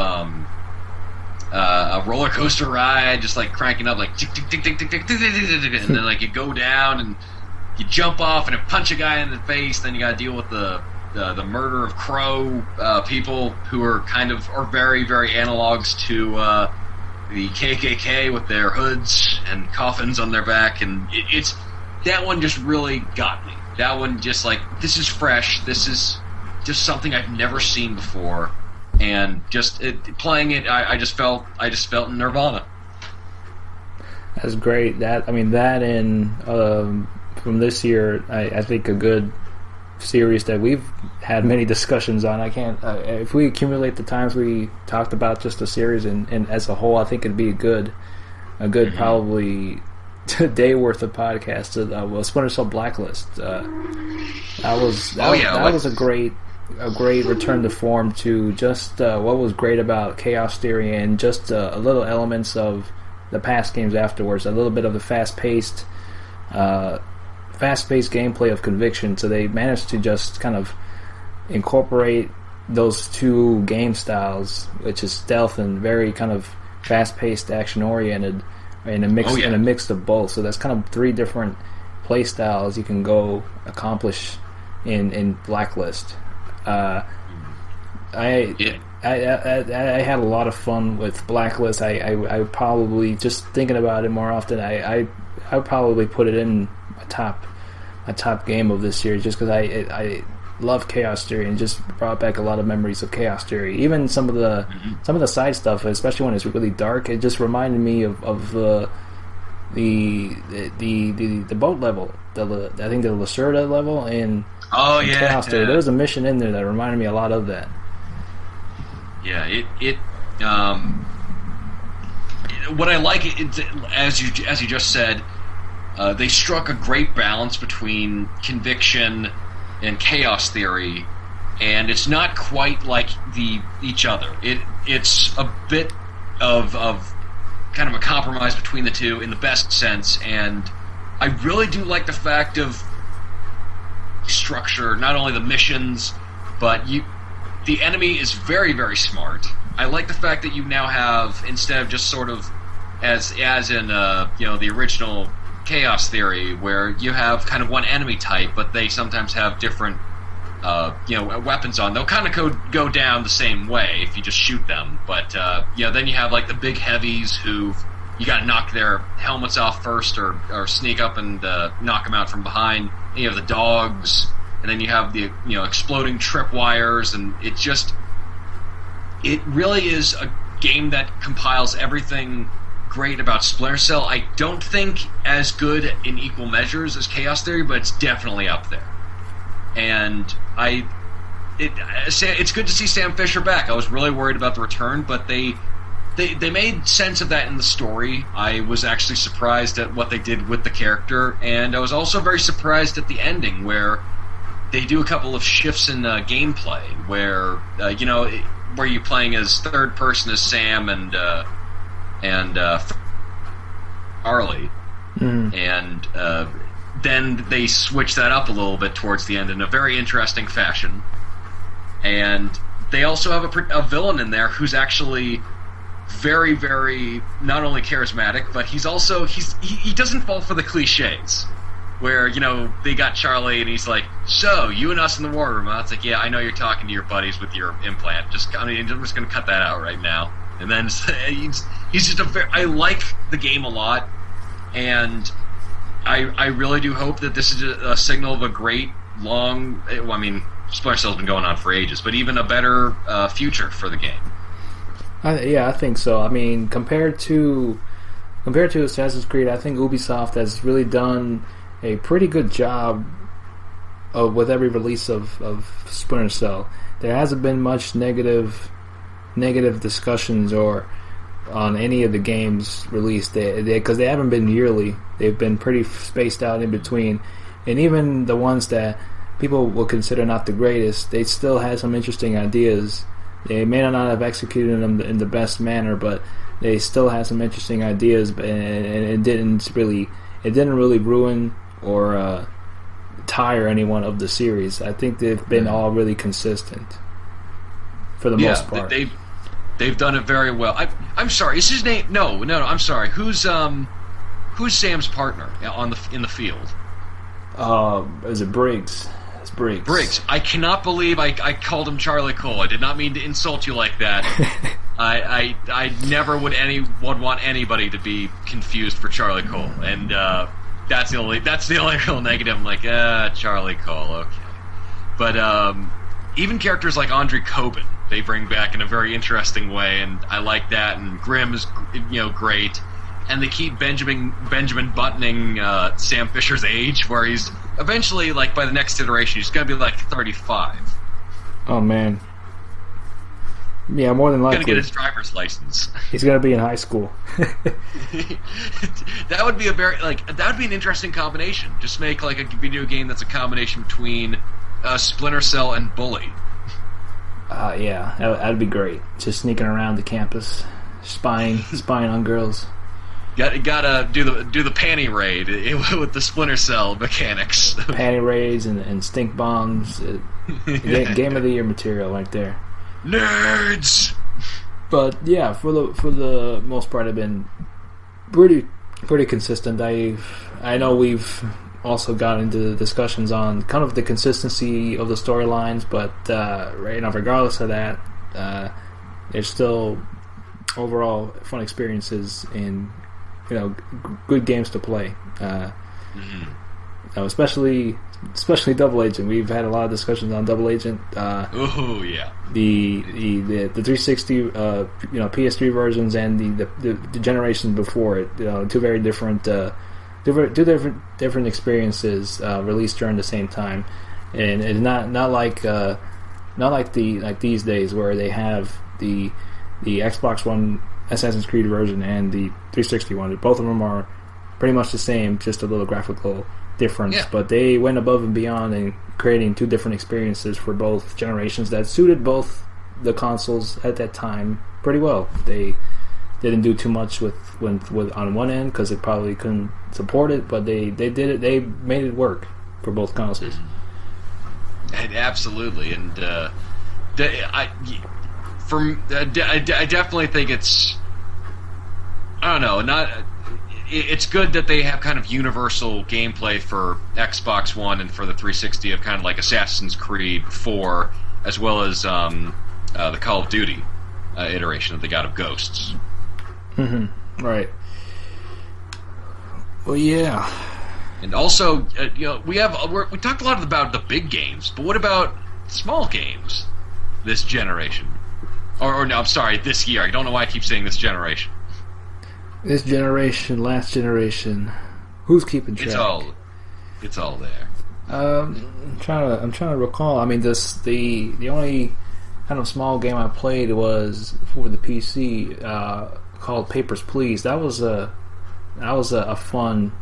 a roller coaster ride, just like cranking up like tick tick tick tick tick tick tick, and then like you go down and you jump off and punch a guy in the face. Then you got to deal with the murder of crow people who are very, very analogs to the KKK with their hoods and coffins on their back. And it's that one just really got me. That one just like, this is fresh. This is just something I've never seen before. And just playing it, I just felt in nirvana. That's great. That and from this year, I think a good series that we've had many discussions on. I can't if we accumulate the times we talked about just the series and as a whole, I think it'd be a good probably day worth of podcasts. Splinter Cell Blacklist. That was a great return to form to just what was great about Chaos Theory and just a little elements of the past games afterwards. A little bit of the fast-paced gameplay of Conviction, so they managed to just kind of incorporate those two game styles, which is stealth and very kind of fast-paced, action-oriented, in a mix of both. So that's kind of three different play styles you can go accomplish in Blacklist. I had a lot of fun with Blacklist. I probably, just thinking about it more often, I probably put it in my top game of this year, just because I love Chaos Theory and just brought back a lot of memories of Chaos Theory. Even some of the side stuff, especially when it's really dark, it just reminded me of the boat level, I think the Lacerda level in Chaos Theory. There was a mission in there that reminded me a lot of that. Yeah, what I like, as you just said, they struck a great balance between Conviction and Chaos Theory, and it's not quite like each other. It's a bit of kind of a compromise between the two in the best sense, and I really do like the fact of structure, not only the missions, but the enemy is very, very smart. I like the fact that you now have, instead of just sort of as in the original Chaos Theory, where you have kind of one enemy type, but they sometimes have different weapons on. They'll kind of go down the same way if you just shoot them, but then you have like the big heavies who you got to knock their helmets off first, or sneak up and knock them out from behind. And you have the dogs, and then you have the exploding tripwires, and it really is a game that compiles everything great about Splinter Cell. I don't think as good in equal measures as Chaos Theory, but it's definitely up there. And it's good to see Sam Fisher back. I was really worried about the return, but they made sense of that in the story. I was actually surprised at what they did with the character, and I was also very surprised at the ending, where they do a couple of shifts in gameplay, where where you're playing as third person as Sam and Harley, and then they switch that up a little bit towards the end in a very interesting fashion. and they also have a villain in there who's actually very, very not only charismatic, but he doesn't fall for the cliches. Where, they got Charlie and he's like, so, you and us in the war room, huh? It's like, yeah, I know you're talking to your buddies with your implant. I'm just going to cut that out right now. And then he's just I like the game a lot, and I really do hope that this is a signal of a great, long, Splinter Cell's been going on for ages, but even a better future for the game. I think so. I mean, compared to Assassin's Creed, I think Ubisoft has really done a pretty good job with every release of Splinter Cell. There hasn't been much negative discussions or on any of the games released because they haven't been yearly. They've been pretty spaced out in between, and even the ones that people will consider not the greatest, they still had some interesting ideas. They may not have executed them in the best manner, but they still had some interesting ideas, and it didn't really ruin or tire anyone of the series. I think they've been all really consistent for the most part. They've done it very well. I'm sorry, is his name? No. I'm sorry. Who's Sam's partner in the field? Is it Briggs? It's Briggs. Briggs. I cannot believe I called him Charlie Cole. I did not mean to insult you like that. I never would want anybody to be confused for Charlie Cole, and that's the only real negative. I'm like, Charlie Cole, okay. But even characters like Andre Coben, they bring back in a very interesting way, and I like that. And Grimm is, great, and they keep Benjamin buttoning Sam Fisher's age, where he's eventually, like, by the next iteration, he's gonna be like 35. Oh man. Yeah, more than likely. He's gonna get his driver's license. He's gonna be in high school. That would be an interesting combination. Just make like a video game that's a combination between Splinter Cell and Bully. Yeah, that'd be great. Just sneaking around the campus, spying on girls. Gotta do the panty raid with the Splinter Cell mechanics. Panty raids and stink bombs. Game of the year material right there. Nerds. But yeah, for the most part, I've been pretty consistent. I know we've also got into discussions on kind of the consistency of the storylines, but regardless of that, there's still overall fun experiences and good games to play. Especially Double Agent. We've had a lot of discussions on Double Agent. Oh yeah. The 360 PS3 versions and the generation before it. Two very different different experiences released during the same time, and it's not like these days where they have the Xbox One Assassin's Creed version and the 360 one. Both of them are pretty much the same, just a little graphical difference. Yeah. But they went above and beyond in creating two different experiences for both generations that suited both the consoles at that time pretty well. They didn't do too much with on one end because it probably couldn't support it, but they did it. They made it work for both consoles. Absolutely, and I definitely think it's, I don't know, it's good that they have kind of universal gameplay for Xbox One and for the 360 of kind of like Assassin's Creed 4, as well as the Call of Duty iteration that they got of Ghosts. Mm-hmm. Right. Well, yeah. And also, we talked a lot about the big games, but what about small games this generation? Or no, I'm sorry, this year. I don't know why I keep saying this generation. This generation, last generation. Who's keeping track? It's all there. I'm trying to recall. I mean, the only kind of small game I played was for the PC called Papers, Please. That was a fun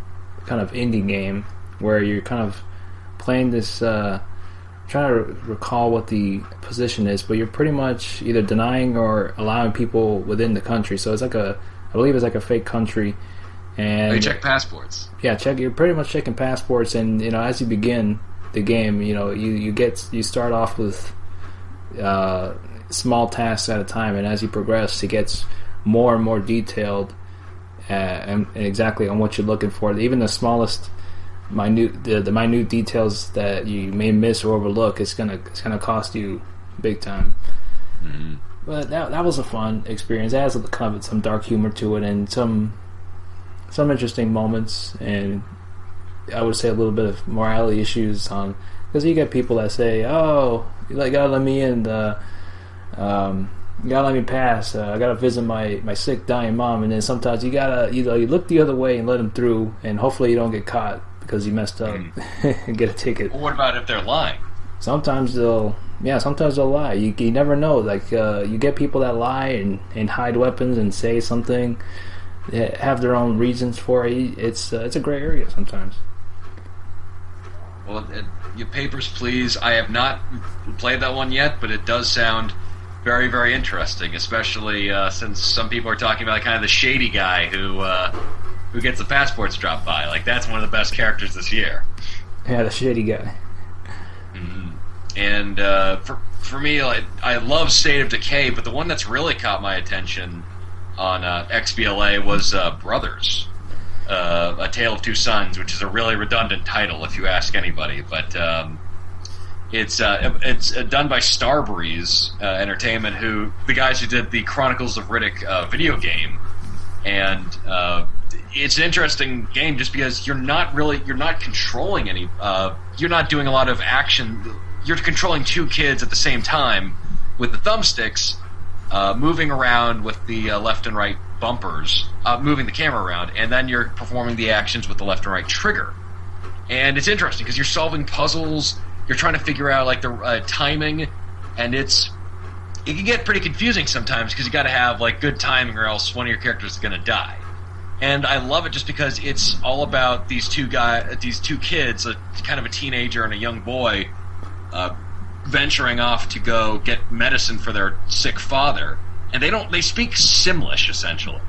kind of indie game where you're kind of playing this. Trying to recall what the position is, but you're pretty much either denying or allowing people within the country. So it's like I believe it's like a fake country, and you check passports. Yeah, you're pretty much checking passports, and as you begin the game, you start off with small tasks at a time, and as you progress, it gets more and more detailed and exactly on what you're looking for. Even the smallest the minute details that you may miss or overlook, it's gonna cost you big time. Mm-hmm. But that was a fun experience. It has kind of some dark humor to it and some interesting moments, and I would say a little bit of morality issues on, because you get people that say, "Oh, you gotta let me in, you gotta let me pass. I gotta visit my sick, dying mom," and then sometimes you look the other way and let them through, and hopefully you don't get caught because you messed up and get a ticket. Well, what about if they're lying? Sometimes they'll lie. You never know. Like you get people that lie and hide weapons and say something, they have their own reasons for it. It's a gray area sometimes. Well, your Papers, Please. I have not played that one yet, but it does sound very, very interesting, especially since some people are talking about kind of the shady guy who gets the passports dropped by. Like, that's one of the best characters this year. Yeah, the shady guy. Mm-hmm. And for me, like, I love State of Decay, but the one that's really caught my attention on XBLA was Brothers, A Tale of Two Sons, which is a really redundant title if you ask anybody. But it's done by Starbreeze Entertainment, the guys who did the Chronicles of Riddick video game, and it's an interesting game just because you're not controlling any. You're not doing a lot of action. You're controlling two kids at the same time with the thumbsticks, moving around with the left and right bumpers, moving the camera around, and then you're performing the actions with the left and right trigger. And it's interesting because you're solving puzzles. You're trying to figure out like the timing, and it can get pretty confusing sometimes because you got to have like good timing or else one of your characters is going to die. And I love it just because it's all about these two kids, kind of a teenager and a young boy, venturing off to go get medicine for their sick father, and they speak Simlish essentially,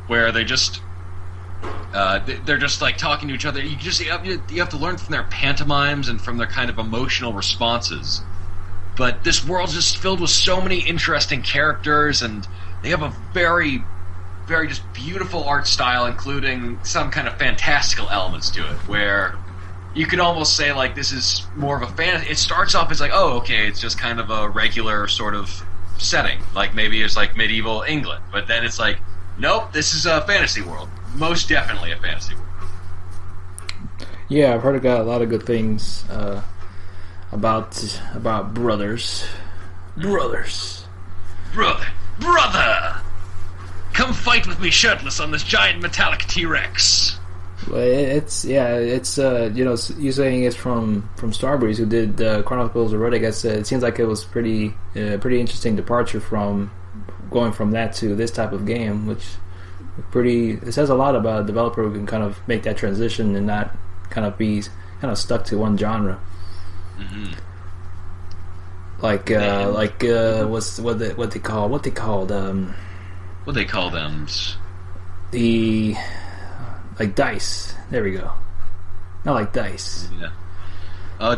where they're just like talking to each other. You have to learn from their pantomimes and from their kind of emotional responses. But this world's just filled with so many interesting characters, and they have a very, very just beautiful art style, including some kind of fantastical elements to it, where you could almost say like this is more of a fan. It starts off as like, oh, okay, it's just kind of a regular sort of setting, like maybe it's like medieval England, but then it's like, nope, this is a fantasy world. Most definitely a fantasy world. Yeah, I've heard a lot of good things about Brothers. Brother! Come fight with me shirtless on this giant metallic T-Rex. Well, it's you saying it's from Starbreeze, who did Chronicles of Riddick. It seems like it was pretty interesting departure from going from that to this type of game, which it says a lot about a developer who can kind of make that transition and not kind of be kind of stuck to one genre. Mm-hmm. What they call them? The like dice. There we go. Not like dice. Yeah. Oh,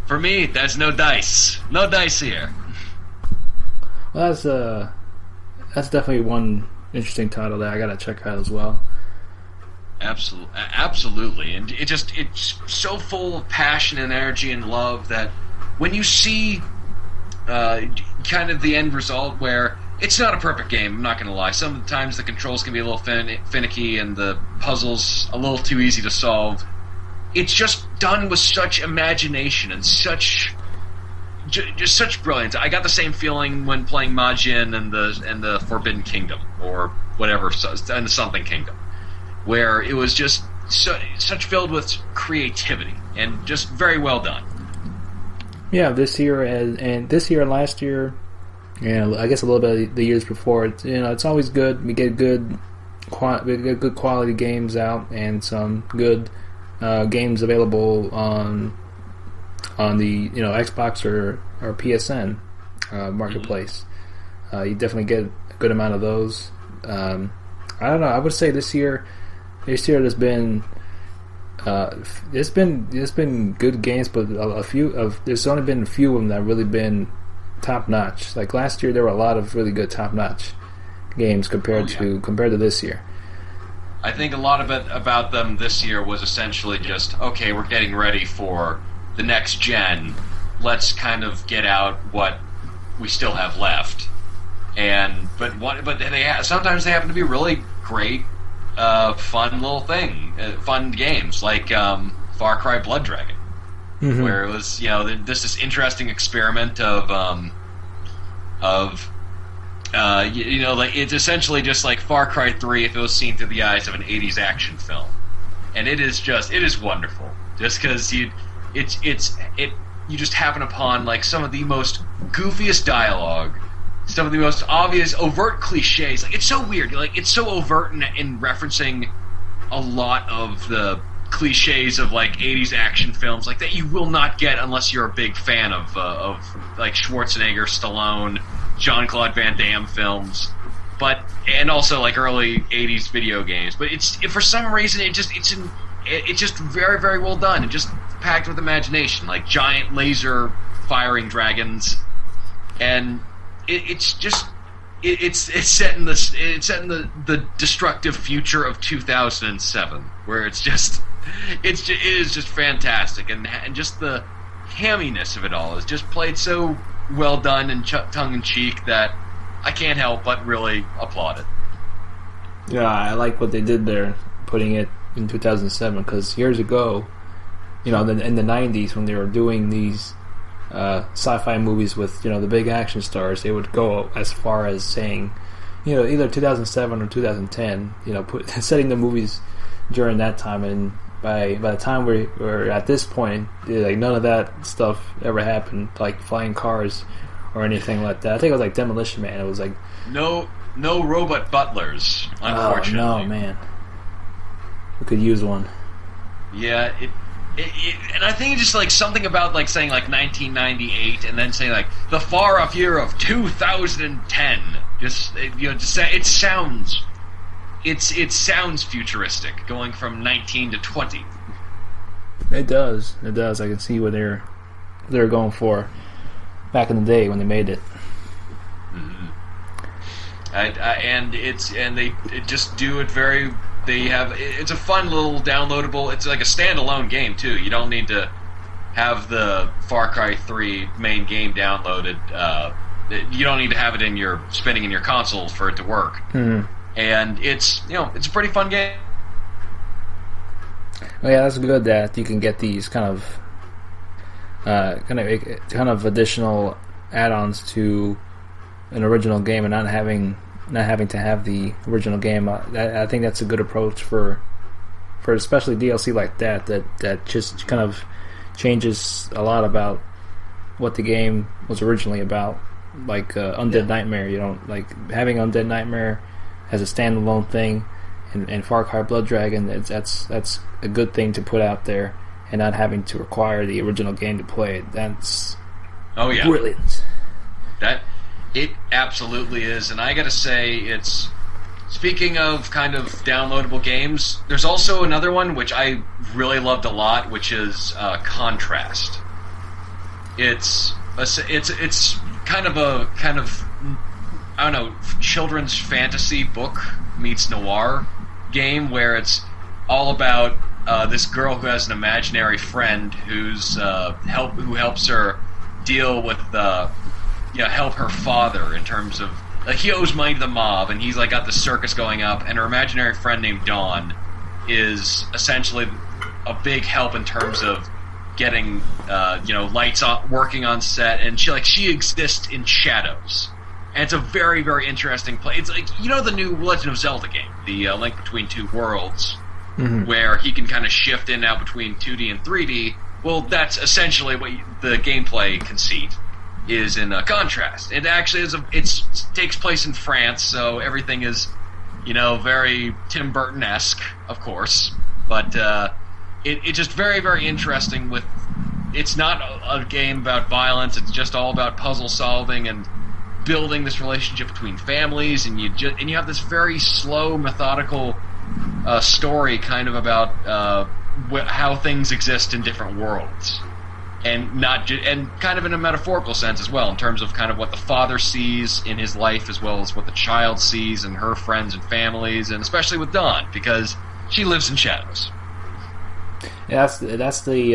for me, there's no dice. No dice here. Well, that's definitely one interesting title that I gotta check out as well. Absolutely, and it's so full of passion and energy and love that when you see kind of the end result, where it's not a perfect game, I'm not going to lie. Sometimes the controls can be a little finicky and the puzzles a little too easy to solve. It's just done with such imagination and such brilliance. I got the same feeling when playing Majin and the Forbidden Kingdom, or whatever, and the Something Kingdom, where it was just such filled with creativity and just very well done. Yeah, this year and last year, and I guess a little bit of the years before. It's always good. We get good quality games out, and some good games available on the Xbox or PSN marketplace. You definitely get a good amount of those. I don't know. I would say this year there's been good games, but there's only been a few of them that have really been top notch. Like last year, there were a lot of really good top notch games compared to this year. I think a lot of it about them this year was essentially just, okay, we're getting ready for the next gen. Let's kind of get out what we still have left. Sometimes they happen to be really great, fun games like Far Cry Blood Dragon, where it was this interesting experiment it's essentially just like Far Cry 3 if it was seen through the eyes of an 80s action film, and it is wonderful just because you just happen upon like some of the most goofiest dialogue, some of the most obvious overt cliches. Like it's so weird, like it's so overt in referencing a lot of the cliches of like 80s action films like that you will not get unless you're a big fan of like Schwarzenegger, Stallone, Jean-Claude Van Damme films, and also like early 80s video games. But for some reason it's just very, very well done and just packed with imagination, like giant laser firing dragons, and it's set in the destructive future of 2007, where it is just fantastic, and just the hamminess of it all is just played so well done and tongue-in-cheek that I can't help but really applaud it. Yeah, I like what they did there, putting it in 2007, because years ago, in the 90s, when they were doing these sci-fi movies with, the big action stars, they would go as far as saying, either 2007 or 2010, setting the movies during that time, and by the time we're at this point, like none of that stuff ever happened, like flying cars or anything like that. I think it was like Demolition Man. It was like no robot butlers, unfortunately. Oh no, man, we could use one. Yeah, and I think it's just like something about like saying like 1998 and then saying like the far off year of 2010. It sounds futuristic, going from 19 to 20. It does. I can see what they're going for back in the day when they made it. Mm-hmm. They just do it very. It's a fun little downloadable. It's like a standalone game too. You don't need to have the Far Cry 3 main game downloaded. You don't need to have it spinning in your console for it to work. Mm-hmm. And it's a pretty fun game. Well, yeah, that's good that you can get these kind of additional add-ons to an original game and not having to have the original game. I think that's a good approach for especially DLC like that just kind of changes a lot about what the game was originally about. Like Undead Nightmare, like having Undead Nightmare as a standalone thing, and Far Cry Blood Dragon, that's a good thing to put out there, and not having to require the original game to play it. That's brilliant. That it absolutely is, and I gotta say, speaking of kind of downloadable games, there's also another one which I really loved a lot, which is Contrast. It's kind of I don't know, children's fantasy book meets noir game, where it's all about this girl who has an imaginary friend who helps her deal with help her father in terms of he owes money to the mob, and he's like got the circus going up, and her imaginary friend named Dawn is essentially a big help in terms of getting lights on, working on set, and she exists in shadows. And it's a very, very interesting play. It's like, the new Legend of Zelda game, the Link Between Two Worlds, where he can kind of shift in and out between 2D and 3D. Well, that's essentially what the gameplay conceit is in Contrast. It actually it takes place in France, so everything is, very Tim Burton-esque, of course. But it's just very, very interesting. It's not a game about violence. It's just all about puzzle solving and building this relationship between families, and you have this very slow, methodical story, kind of about how things exist in different worlds, and and kind of in a metaphorical sense as well, in terms of kind of what the father sees in his life, as well as what the child sees in her friends and families, and especially with Dawn, because she lives in shadows. Yeah, that's the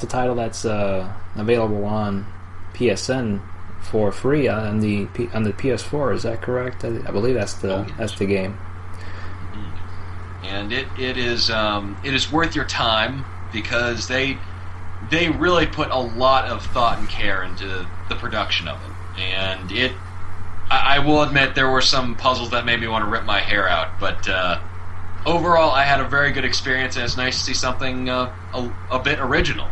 title that's available on PSN for free on the PS4. Is that correct? I believe that's the game. And it is worth your time, because they really put a lot of thought and care into the production of it. And I will admit there were some puzzles that made me want to rip my hair out, but overall I had a very good experience, and it's nice to see something a bit original,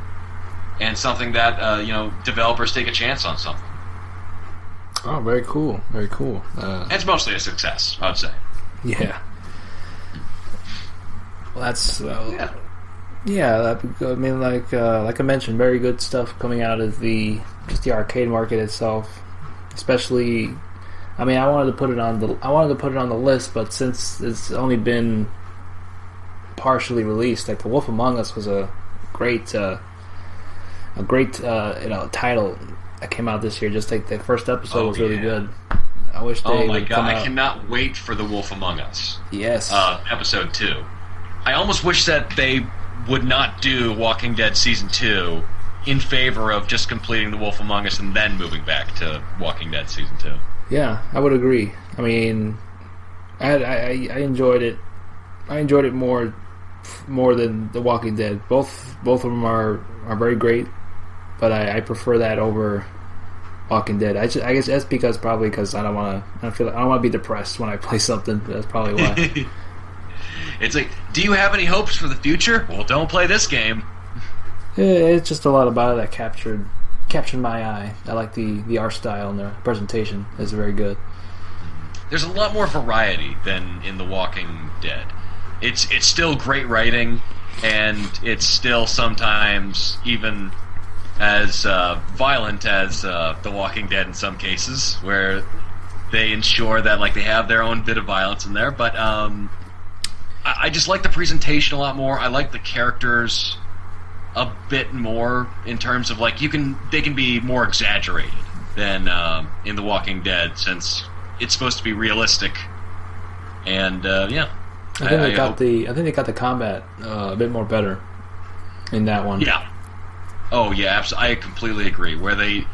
and something that developers take a chance on something. Oh, very cool, very cool. It's mostly a success, I would say. Yeah. Well, that's yeah. Yeah, I mean, like I mentioned, very good stuff coming out of the arcade market itself. Especially, I mean, I wanted to put it on the list, but since it's only been partially released, like The Wolf Among Us was a great title that came out this year. Just like the first episode was really good. I wish they Oh my would god, come I out. cannot wait for The Wolf Among Us. Yes. Episode 2. I almost wish that they would not do Walking Dead Season 2 in favor of just completing The Wolf Among Us and then moving back to Walking Dead Season 2. Yeah, I would agree. I mean, I enjoyed it. I enjoyed it more than The Walking Dead. Both of them are very great, but I prefer that over Walking Dead. I guess that's because I don't want to be depressed when I play something. That's probably why. It's like, do you have any hopes for the future? Well, don't play this game. Yeah, it's just a lot about it that captured my eye. I like the art style and the presentation is very good. There's a lot more variety than in The Walking Dead. It's still great writing, and it's still sometimes even as violent as The Walking Dead in some cases, where they ensure that like they have their own bit of violence in there. But I just like the presentation a lot more. I like the characters a bit more in terms of like they can be more exaggerated than in The Walking Dead, since it's supposed to be realistic. And yeah, I think they got the combat a bit more better in that one. Yeah. Oh yeah, I completely agree. Where they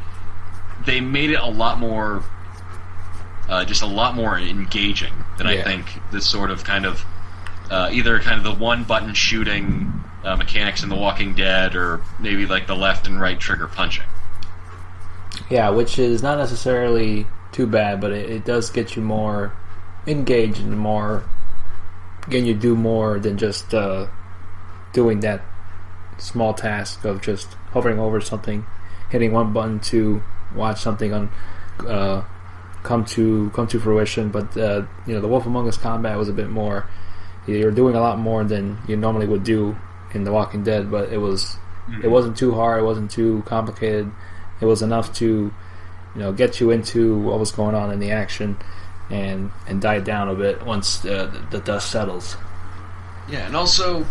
made it a lot more, just a lot more engaging than I think this sort of kind of either kind of the one button shooting mechanics in The Walking Dead, or maybe like the left and right trigger punching. Yeah, which is not necessarily too bad, but it does get you more engaged and more. Again, you do more than just doing that small task of just hovering over something, hitting one button to watch something come to fruition. But The Wolf Among Us combat was a bit more. You're doing a lot more than you normally would do in The Walking Dead, but it wasn't too hard, it wasn't too complicated. It was enough to get you into what was going on in the action and die down a bit once the dust settles. Yeah, and also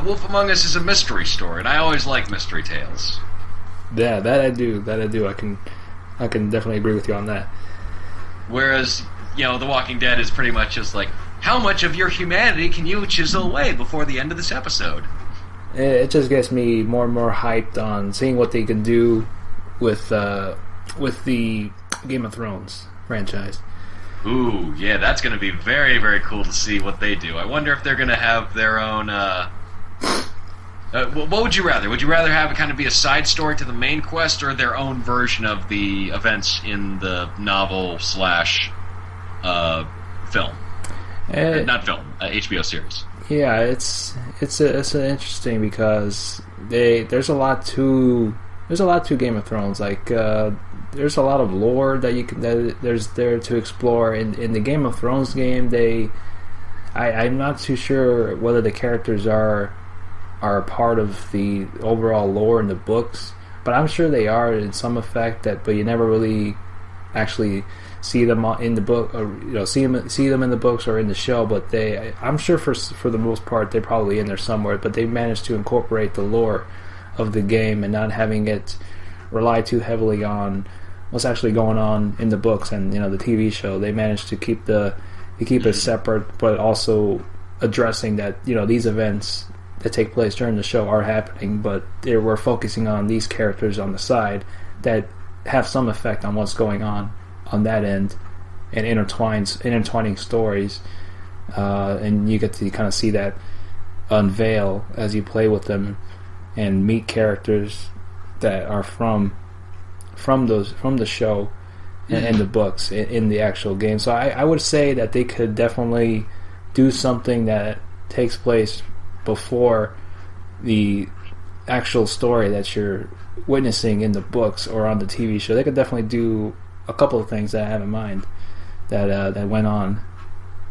Wolf Among Us is a mystery story, and I always like mystery tales. Yeah, that I do. I can definitely agree with you on that. Whereas, The Walking Dead is pretty much just like, how much of your humanity can you chisel away before the end of this episode? It just gets me more and more hyped on seeing what they can do with the Game of Thrones franchise. Ooh, yeah, that's going to be very, very cool to see what they do. I wonder if they're going to have their own... what would you rather? Would you rather have it kind of be a side story to the main quest, or their own version of the events in the novel / film? Not film, HBO series. Yeah, it's interesting because there's a lot to Game of Thrones. Like there's a lot of lore that there's there to explore in the Game of Thrones game. I'm not too sure whether the characters are a part of the overall lore in the books, but I'm sure they are in some effect. But you never really actually see them in the book, or see them in the books or in the show. But I'm sure for the most part they're probably in there somewhere. But they managed to incorporate the lore of the game and not having it rely too heavily on what's actually going on in the books and the TV show. They managed to keep it separate, but also addressing that these events that take place during the show are happening, but we're focusing on these characters on the side that have some effect on what's going on that end, and intertwining stories, and you get to kind of see that unveil as you play with them and meet characters that are from the show and the books in the actual game. So I would say that they could definitely do something that takes place before the actual story that you're witnessing in the books or on the TV show. They could definitely do a couple of things that I have in mind that went on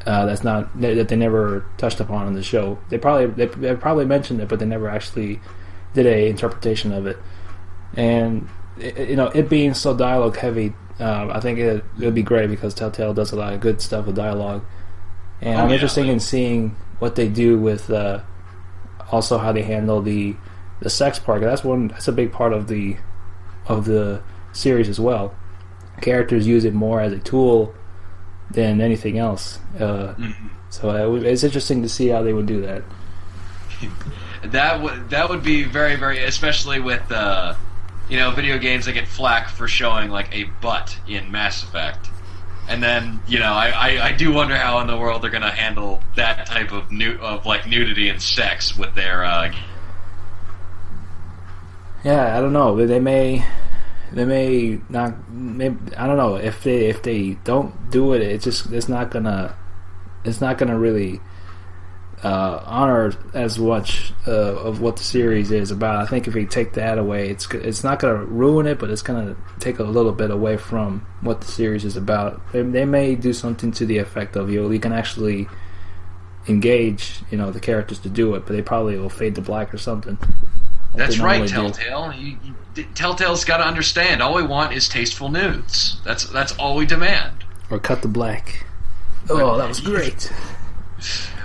that they never touched upon in the show. They probably mentioned it, but they never actually did a interpretation of it. And it being so dialogue heavy, I think it would be great because Telltale does a lot of good stuff with dialogue, and I'm interested in seeing what they do with also how they handle the sex part. That's a big part of the series as well. Characters use it more as a tool than anything else, so it's interesting to see how they would do that. That would be very, very, especially with video games that get flack for showing like a butt in Mass Effect, and then I do wonder how in the world they're going to handle that type of nudity and sex with their. Yeah, I don't know. They may not. I don't know if they don't do it. It's not gonna really honor as much of what the series is about. I think if we take that away, it's not going to ruin it, but it's going to take a little bit away from what the series is about. They may do something to the effect of you can actually engage the characters to do it, but they probably will fade to black or something. That's right, Telltale. Telltale's got to understand. All we want is tasteful nudes. That's all we demand. Or cut the black. Oh, that was great.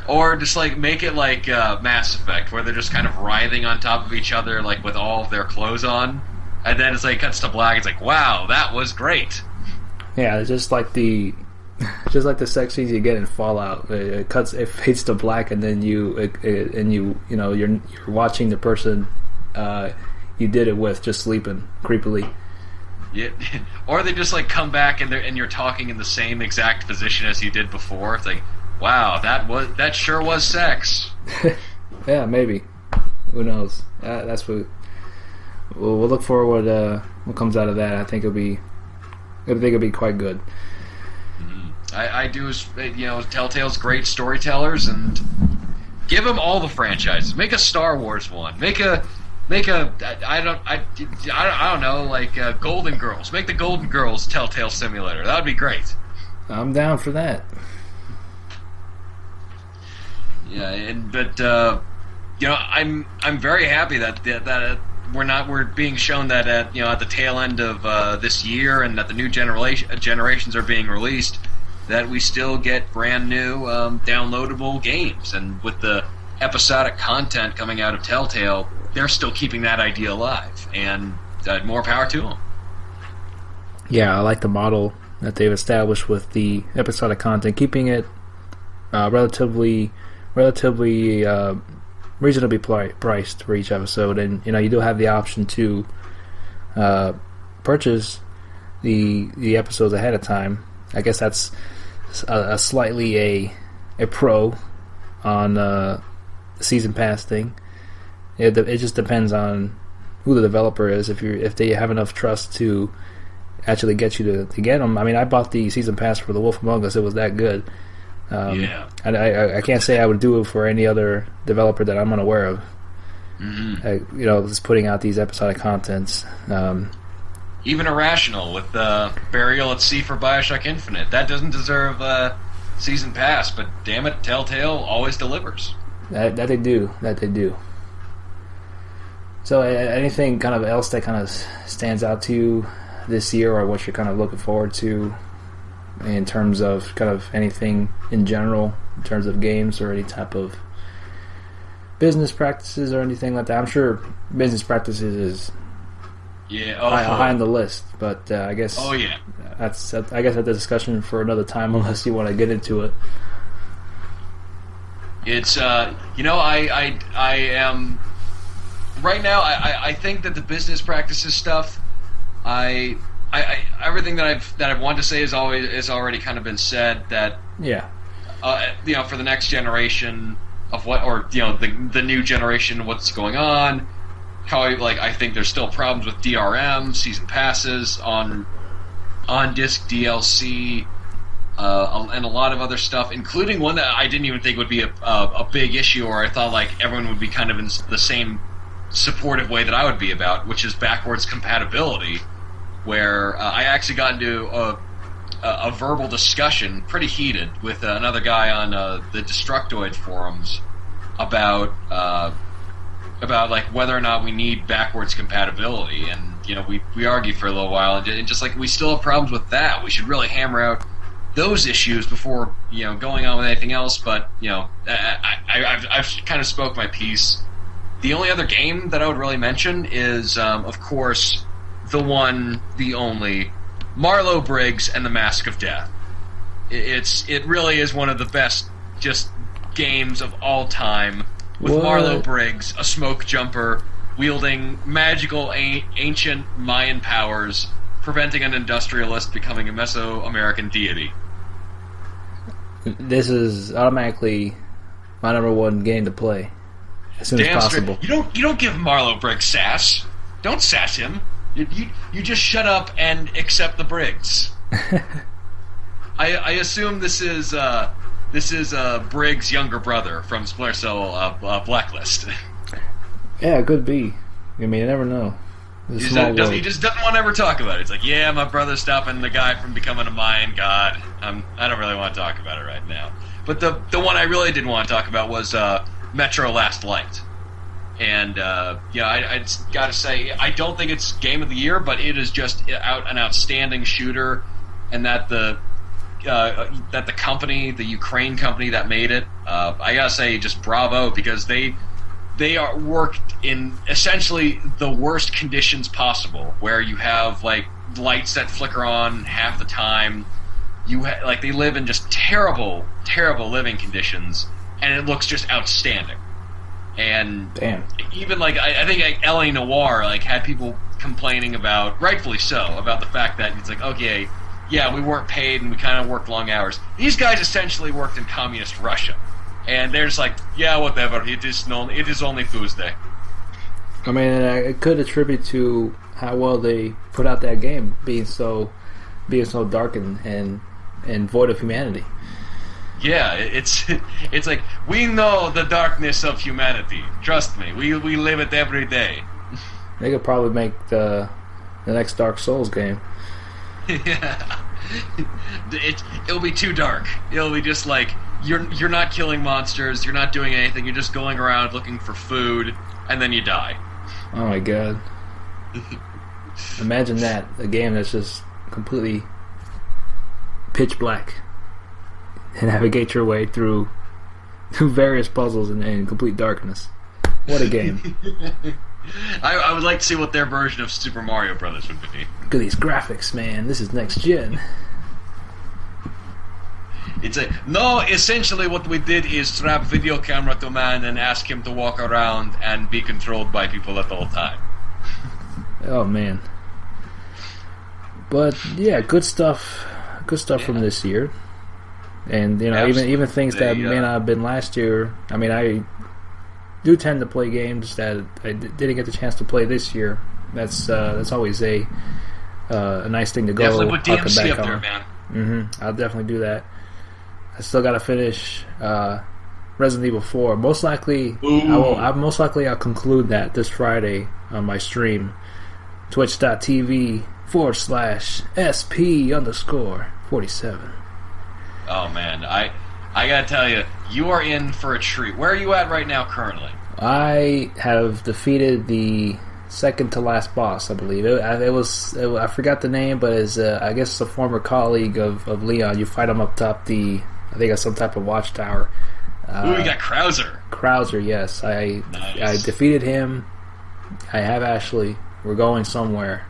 Or just make it like Mass Effect, where they're just kind of writhing on top of each other, like with all of their clothes on, and then it's cuts to black. It's like, wow, that was great. Yeah, it's just like the sex scenes you get in Fallout. It fades to black, and then you're watching the person you did it with just sleeping creepily. Yeah, or they just come back and you're talking in the same exact position as you did before. It's like, wow, that sure was sex. Yeah, maybe. Who knows? That's what we'll look forward. What comes out of that? I think it'll be quite good. I do, Telltale's great storytellers, and give them all the franchises. Make a Star Wars one. Make a I don't know, Golden Girls. Make the Golden Girls Telltale Simulator. That would be great. I'm down for that. Yeah, but I'm very happy that we're being shown that at the tail end of this year, and that the new generations are being released, that we still get brand new downloadable games, and with the episodic content coming out of Telltale, they're still keeping that idea alive, and more power to them. Yeah, I like the model that they've established with the episodic content, keeping it relatively reasonably priced for each episode, and you do have the option to purchase the episodes ahead of time. I guess that's a slightly a pro on the season pass thing. It just depends on who the developer is. If they have enough trust to actually get you to get them. I mean, I bought the season pass for The Wolf Among Us. It was that good. Yeah. I can't say I would do it for any other developer that I'm unaware of. Mm-hmm. Just putting out these episodic contents. Even Irrational with Burial at Sea for Bioshock Infinite. That doesn't deserve season pass, but damn it, Telltale always delivers. That they do. So anything kind of else that kind of stands out to you this year, or what you're kind of looking forward to in terms of kind of anything in general, in terms of games or any type of business practices or anything like that. I'm sure business practices is high on the list, but I guess that's a discussion for another time unless you want to get into it. It's I am right now. I think that the business practices stuff, I everything that I've wanted to say is already kind of been said. That for the next generation of the new generation, what's going on. How I think there's still problems with DRM, season passes, on disc DLC, and a lot of other stuff, including one that I didn't even think would be a big issue, or I thought like everyone would be kind of in the same supportive way that I would be about, which is backwards compatibility, where I actually got into a verbal discussion, pretty heated, with another guy on the Destructoid forums about like whether or not we need backwards compatibility, and we argued for a little while, and just like we still have problems with that. We should really hammer out those issues before going on with anything else. But I've kind of spoke my piece. The only other game that I would really mention is, of course, the one, the only, Marlo Briggs and the Mask of Death. It really is one of the best just games of all time. With Marlo Briggs, a smoke jumper, wielding magical ancient Mayan powers, preventing an industrialist becoming a Mesoamerican deity. This is automatically my number one game to play as soon as possible. You don't give Marlo Briggs sass. Don't sass him. You just shut up and accept the Briggs. I assume this is Briggs' younger brother from Splinter Cell Blacklist. Yeah, it could be. I mean, you never know. He just doesn't want to ever talk about it. It's like, yeah, my brother's stopping the guy from becoming a Mayan god. I don't really want to talk about it right now. But the one I really did want to talk about was Metro Last Light. And I just got to say, I don't think it's Game of the Year, but it is just an outstanding shooter, and that the company, the Ukraine company that made it, I gotta say, just bravo, because they are worked in essentially the worst conditions possible, where you have like lights that flicker on half the time. They live in just terrible living conditions, and it looks just outstanding. And damn, even I think L.A. Noire had people complaining about, rightfully so, about the fact that it's like, okay, yeah, we weren't paid and we kind of worked long hours. These guys essentially worked in communist Russia, and they're just like, yeah, whatever. It is only Tuesday. I mean, it could attribute to how well they put out that game, being so dark and void of humanity. Yeah, it's like, we know the darkness of humanity. Trust me, we live it every day. They could probably make the next Dark Souls game. Yeah, it'll be too dark. It'll be just like you're not killing monsters, you're not doing anything. You're just going around looking for food, and then you die. Oh my god! Imagine that, a game that's just completely pitch black, and navigate your way through various puzzles in complete darkness. What a game! I would like to see what their version of Super Mario Brothers would be. Look at these graphics, man. This is next gen. Essentially what we did is strap video camera to man and ask him to walk around and be controlled by people at all time. Oh, man. But, yeah, good stuff from this year. And, even things that may not have been last year. I mean, I do tend to play games that I didn't get the chance to play this year. That's always a nice thing to go. Definitely put DMC up there, man. Mm-hmm. I'll definitely do that. I still got to finish Resident Evil 4. Most likely, I'll conclude that this Friday on my stream, twitch.tv/SP_47. Oh man, I gotta tell you, you are in for a treat. Where are you at right now, currently? I have defeated the second to last boss, I believe. I forgot the name, but I guess it's a former colleague of Leon. You fight him up top I think it's some type of watchtower, Ooh, you got Krauser. Krauser, yes. I defeated him. I have Ashley. We're going somewhere.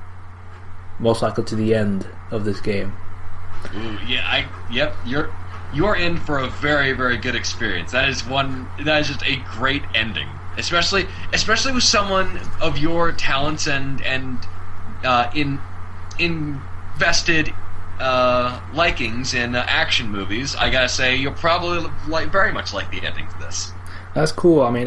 Most likely to the end of this game. Ooh, yeah, yep, you're in for a very, very good experience. That is just a great ending. Especially with someone of your talents and invested likings in action movies. I gotta say, you'll probably very much like the ending to this. That's cool. I mean,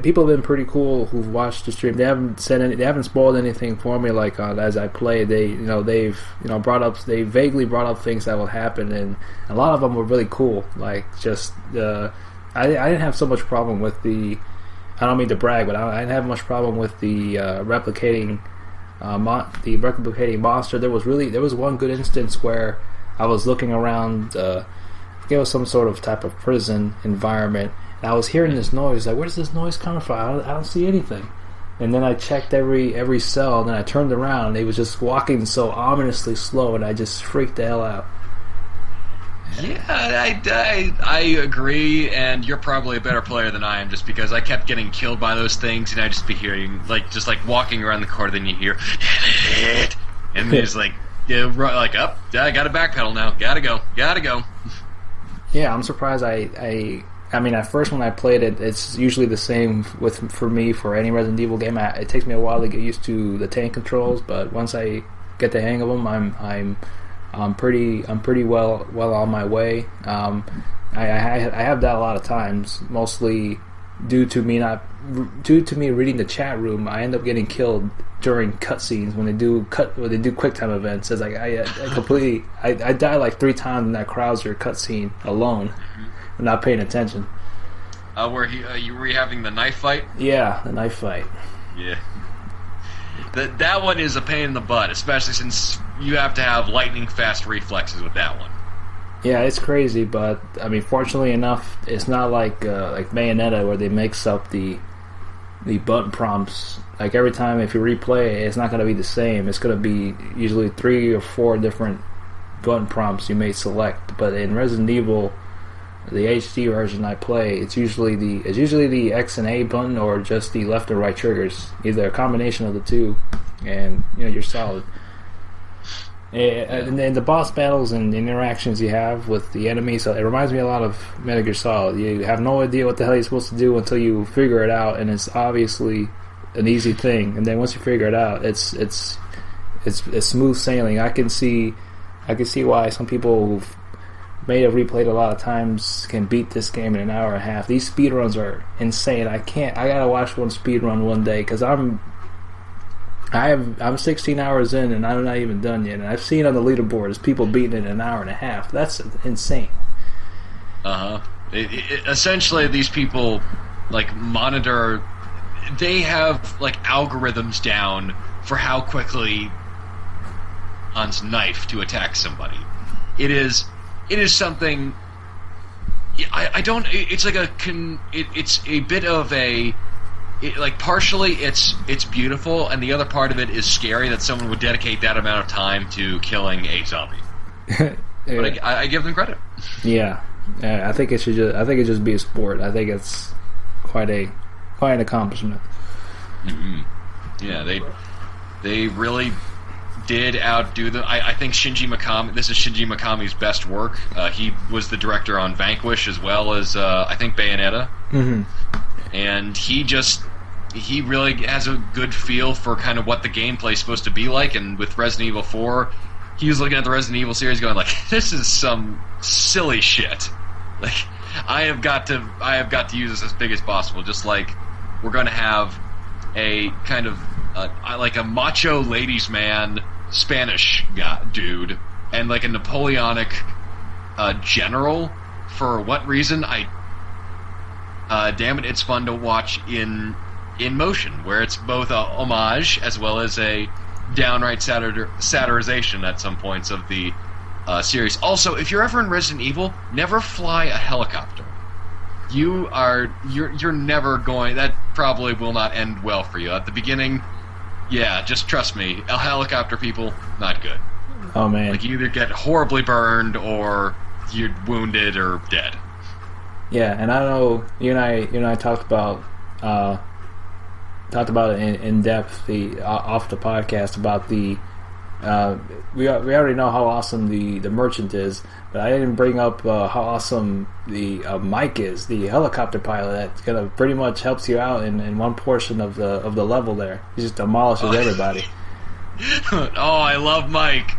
people have been pretty cool who've watched the stream. They haven't they haven't spoiled anything for me. Like as I play, they've vaguely brought up things that will happen, and a lot of them were really cool. Like just I didn't have so much problem with the. I don't mean to brag, but I didn't have much problem with the replicating monster. There was one good instance where I was looking around. It was some sort of type of prison environment. And I was hearing this noise. Like, where's this noise coming from? I don't see anything. And then I checked every cell, and then I turned around, and he was just walking so ominously slow, and I just freaked the hell out. Yeah, I agree, and you're probably a better player than I am, just because I kept getting killed by those things, and I'd just be hearing, just walking around the corner, then you hear, and there's I gotta backpedal now, gotta go. Yeah, I'm surprised I mean, at first when I played it, it's usually the same for me for any Resident Evil game. It takes me a while to get used to the tank controls, but once I get the hang of them, I'm pretty well on my way. I have that a lot of times, mostly due to me reading the chat room. I end up getting killed during cutscenes when they do QuickTime events. It's like I die like 3 times in that Krauser cutscene alone. I'm not paying attention. Were you having the knife fight? Yeah, the knife fight. Yeah. That one is a pain in the butt, especially since you have to have lightning fast reflexes with that one. Yeah, it's crazy, but I mean, fortunately enough, it's not like Bayonetta where they mix up the button prompts. Like every time if you replay it, it's not going to be the same. It's going to be usually 3 or 4 different button prompts you may select. But in Resident Evil, the HD version I play, it's usually the X and A button or just the left and right triggers, either a combination of the two, and you're solid. And then the boss battles and the interactions you have with the enemies, it reminds me a lot of Metal Gear Solid. You have no idea what the hell you're supposed to do until you figure it out, and it's obviously an easy thing. And then once you figure it out, it's smooth sailing. I can see why some people who've may have replayed a lot of times can beat this game in an hour and a half. These speedruns are insane. I gotta watch one speedrun one day because I'm 16 hours in and I'm not even done yet. And I've seen on the leaderboard is people beating it in an hour and a half. That's insane. Essentially, these people monitor. They have algorithms down for how quickly on's knife to attack somebody. It is something. I don't. It's it's a bit of a. Partially it's beautiful, and the other part of it is scary that someone would dedicate that amount of time to killing a zombie. Yeah. But I give them credit. Yeah, I think it should just be a sport. I think it's quite an accomplishment. Mm-hmm. Yeah, they really did outdo them. I think Shinji Mikami. This is Shinji Mikami's best work. He was the director on Vanquish as well as I think Bayonetta. Mm-hmm. And he really has a good feel for kind of what the gameplay's supposed to be like. And with Resident Evil 4, he was looking at the Resident Evil series going this is some silly shit. I have got to use this as big as possible. Just like we're going to have a kind of a macho ladies man Spanish dude and a Napoleonic general. For what reason? Damn it, it's fun to watch in motion, where it's both a homage as well as a downright satirization at some points of the series. Also, if you're ever in Resident Evil, never fly a helicopter. You're never going. That probably will not end well for you at the beginning. Yeah, just trust me. Helicopter people, not good. Oh man! You either get horribly burned or you're wounded or dead. Yeah, and I know you and I talked about it in depth off the podcast about the. We already know how awesome the merchant is, but I didn't bring up how awesome the Mike is, the helicopter pilot that kind of pretty much helps you out in one portion of the level there. He just demolishes everybody. Oh, I love Mike.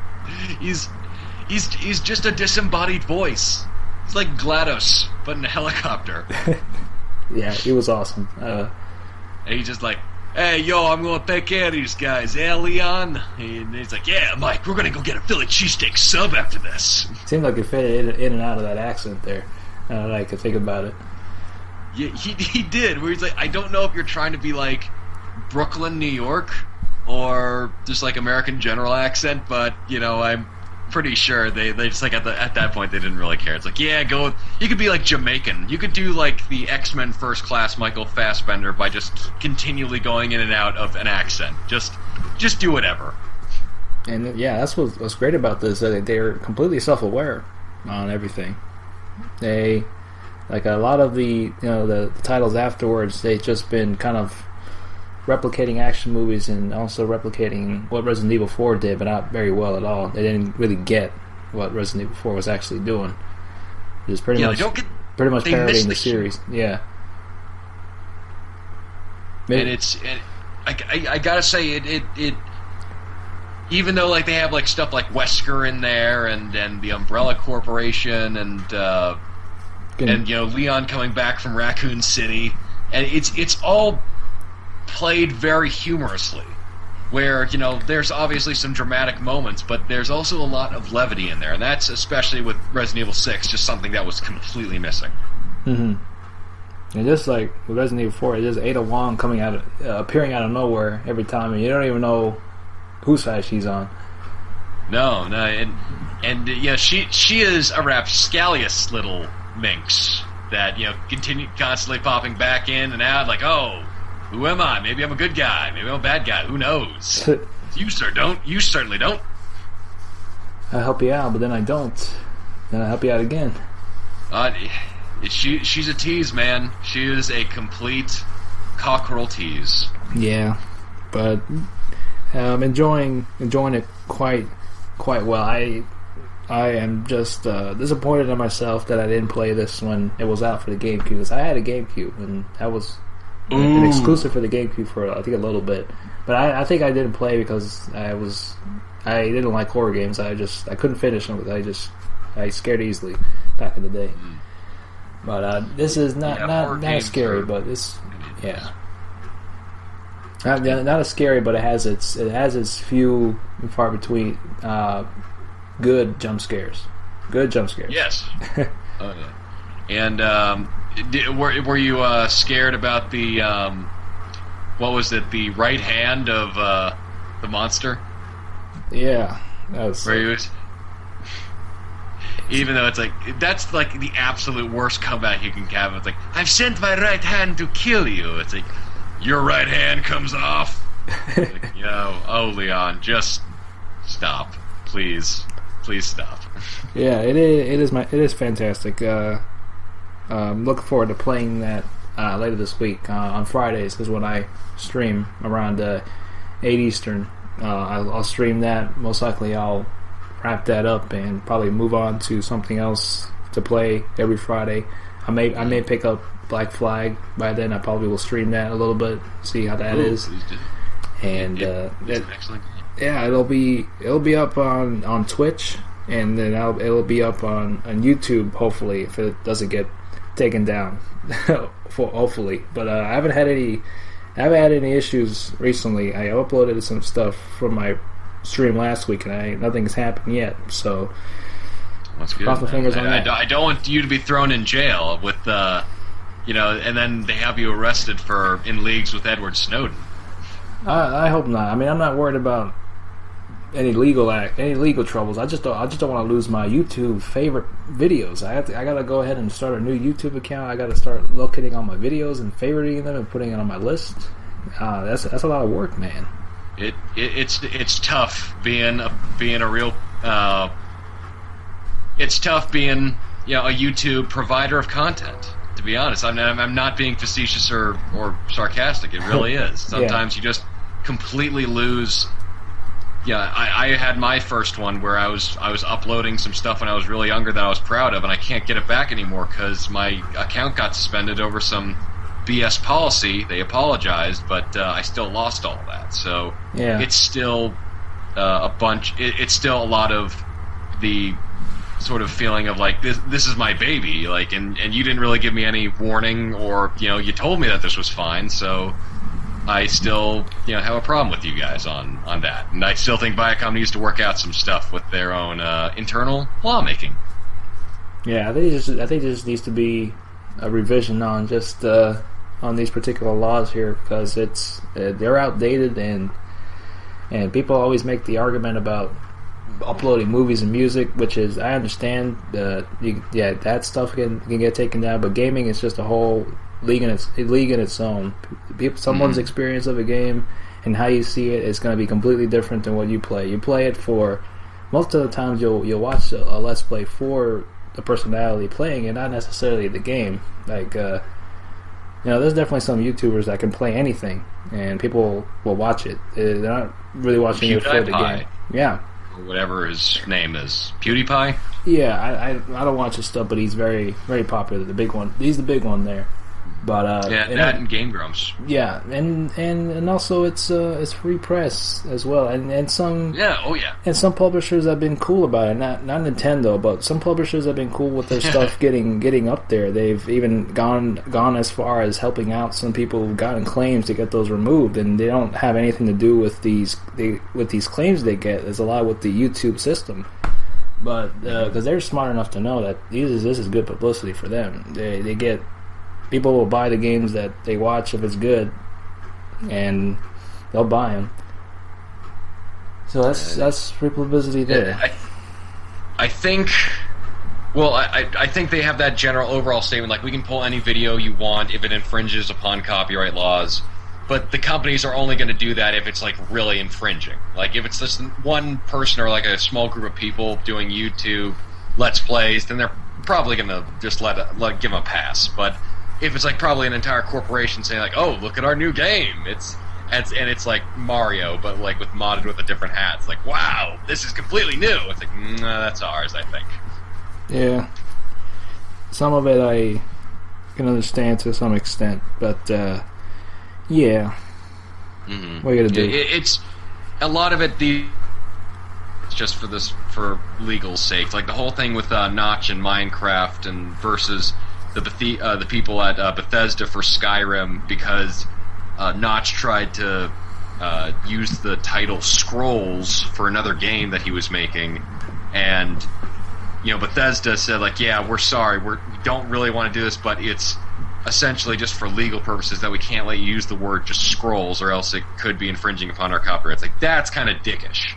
He's just a disembodied voice. He's like GLaDOS, but in a helicopter. Yeah, he was awesome. And he's just like, hey, yo, I'm going to take care of these guys. Eh, Leon? And he's like, yeah, Mike, we're going to go get a Philly cheesesteak sub after this. Seemed like it fit in and out of that accent there. I could think about it. Yeah, he did, where he's like, I don't know if you're trying to be like Brooklyn, New York, or just like American General accent, but, you know, I'm pretty sure they just like at that point they didn't really care. It's like, yeah, you could be like Jamaican. You could do like the X-Men First Class Michael Fassbender by just continually going in and out of an accent. Just do whatever. And yeah, that's what's great about this. They're completely self-aware on everything. They, like a lot of the titles afterwards, they've just been kind of replicating action movies and also replicating what Resident Evil 4 did, but not very well at all. They didn't really get what Resident Evil 4 was actually doing. It was pretty much parodying the series. Yeah. And I gotta say it even though like they have like stuff like Wesker in there and the Umbrella Corporation and you know Leon coming back from Raccoon City, and it's all played very humorously, where, you know, there's obviously some dramatic moments, but there's also a lot of levity in there, and that's, especially with Resident Evil 6, just something that was completely missing. Mm-hmm. And just like with Resident Evil 4, it's just Ada Wong appearing out of nowhere every time, and you don't even know whose side she's on. No, and yeah, she is a rapscallious little minx that, you know, continue constantly popping back in and out, like, oh, who am I? Maybe I'm a good guy. Maybe I'm a bad guy. Who knows? You, sir, don't. You certainly don't. I help you out, but then I don't. Then I help you out again. She's a tease, man. She is a complete cockerel tease. Yeah, but enjoying it quite well. I am just disappointed in myself that I didn't play this when it was out for the GameCube, because I had a GameCube, and that was an exclusive for the GameCube for I think a little bit, but I think I didn't play because I didn't like horror games. I couldn't finish them because I scared easily back in the day. But this is not as scary, but it's not as scary, but it has its few and far between good jump scares. Yes. Oh yeah. And were you scared about the what was it? The right hand of the monster? Yeah, that was. Where he was, even though it's like that's like the absolute worst comeback you can have. It's like, I've sent my right hand to kill you. It's like, your right hand comes off. Like, oh Leon, just stop, please stop. Yeah, it is fantastic. I'm looking forward to playing that later this week on Fridays, because when I stream around 8 Eastern, I'll stream that. Most likely I'll wrap that up and probably move on to something else to play every Friday. I may pick up Black Flag by then. I probably will stream that a little bit, see how that is. Please do. And it's excellent. Yeah, it'll be up on Twitch, and then it'll be up on YouTube, hopefully, if it doesn't get taken down. Hopefully. But I haven't had any issues recently. I uploaded some stuff from my stream last week, and nothing's happened yet. So that's good. Cross my fingers on that. I don't want you to be thrown in jail with and then they have you arrested for in leagues with Edward Snowden. I hope not. I mean, I'm not worried about any legal troubles. I just don't want to lose my YouTube favorite videos. I gotta go ahead and start a new YouTube account. I gotta start locating all my videos and favoriting them and putting it on my list. That's a lot of work, man. It's tough being a real. It's tough being a YouTube provider of content. to be honest. I'm not being facetious or sarcastic. It really is. Sometimes you just completely lose. Yeah, I had my first one where I was uploading some stuff when I was really younger that I was proud of, and I can't get it back anymore because my account got suspended over some BS policy. They apologized, but I still lost all that. So it's still a bunch. It's still a lot of the sort of feeling of like this is my baby, like, and you didn't really give me any warning, or you told me that this was fine, so I still have a problem with you guys on that, and I still think Viacom needs to work out some stuff with their own internal lawmaking. Yeah, I think there just needs to be a revision on just on these particular laws here, because they're outdated, and people always make the argument about uploading movies and music, which is, I understand that stuff can get taken down, but gaming is just a whole league in its own. Someone's experience of a game and how you see it is going to be completely different than what you play. You play it for, most of the times you'll watch a Let's Play for the personality playing it, not necessarily the game. Like there's definitely some YouTubers that can play anything and people will watch it. They're not really watching it for the game. Yeah. Whatever his name is, PewDiePie. Yeah, I don't watch his stuff, but he's very, very popular. The big one. He's the big one there. But and Game Grumps. Yeah, and also it's free press as well, and some and some publishers have been cool about it. Not Nintendo, but some publishers have been cool with their stuff getting up there. They've even gone as far as helping out some people who've gotten claims to get those removed, and they don't have anything to do with these claims they get. There's a lot with the YouTube system. But because they're smart enough to know that this is good publicity for them. They get. People will buy the games that they watch if it's good, and they'll buy them. So that's free publicity there. I think. Well, I think they have that general overall statement, like, we can pull any video you want if it infringes upon copyright laws, but the companies are only going to do that if it's like really infringing. Like if it's just one person or like a small group of people doing YouTube Let's Plays, then they're probably going to just give them a pass. But if it's like probably an entire corporation saying like, "Oh, look at our new game," it's like Mario, but like modded with a different hat. It's like, wow, this is completely new. It's like, nah, that's ours, I think. Yeah, some of it I can understand to some extent, but yeah, what are you gonna do? It's a lot of it. It's just for legal sake, like the whole thing with Notch and Minecraft and versus the people at Bethesda for Skyrim, because Notch tried to use the title Scrolls for another game that he was making, and Bethesda said like, yeah, we're sorry, we don't really want to do this, but it's essentially just for legal purposes that we can't let you use the word just Scrolls, or else it could be infringing upon our copyrights. Like, that's kind of dickish.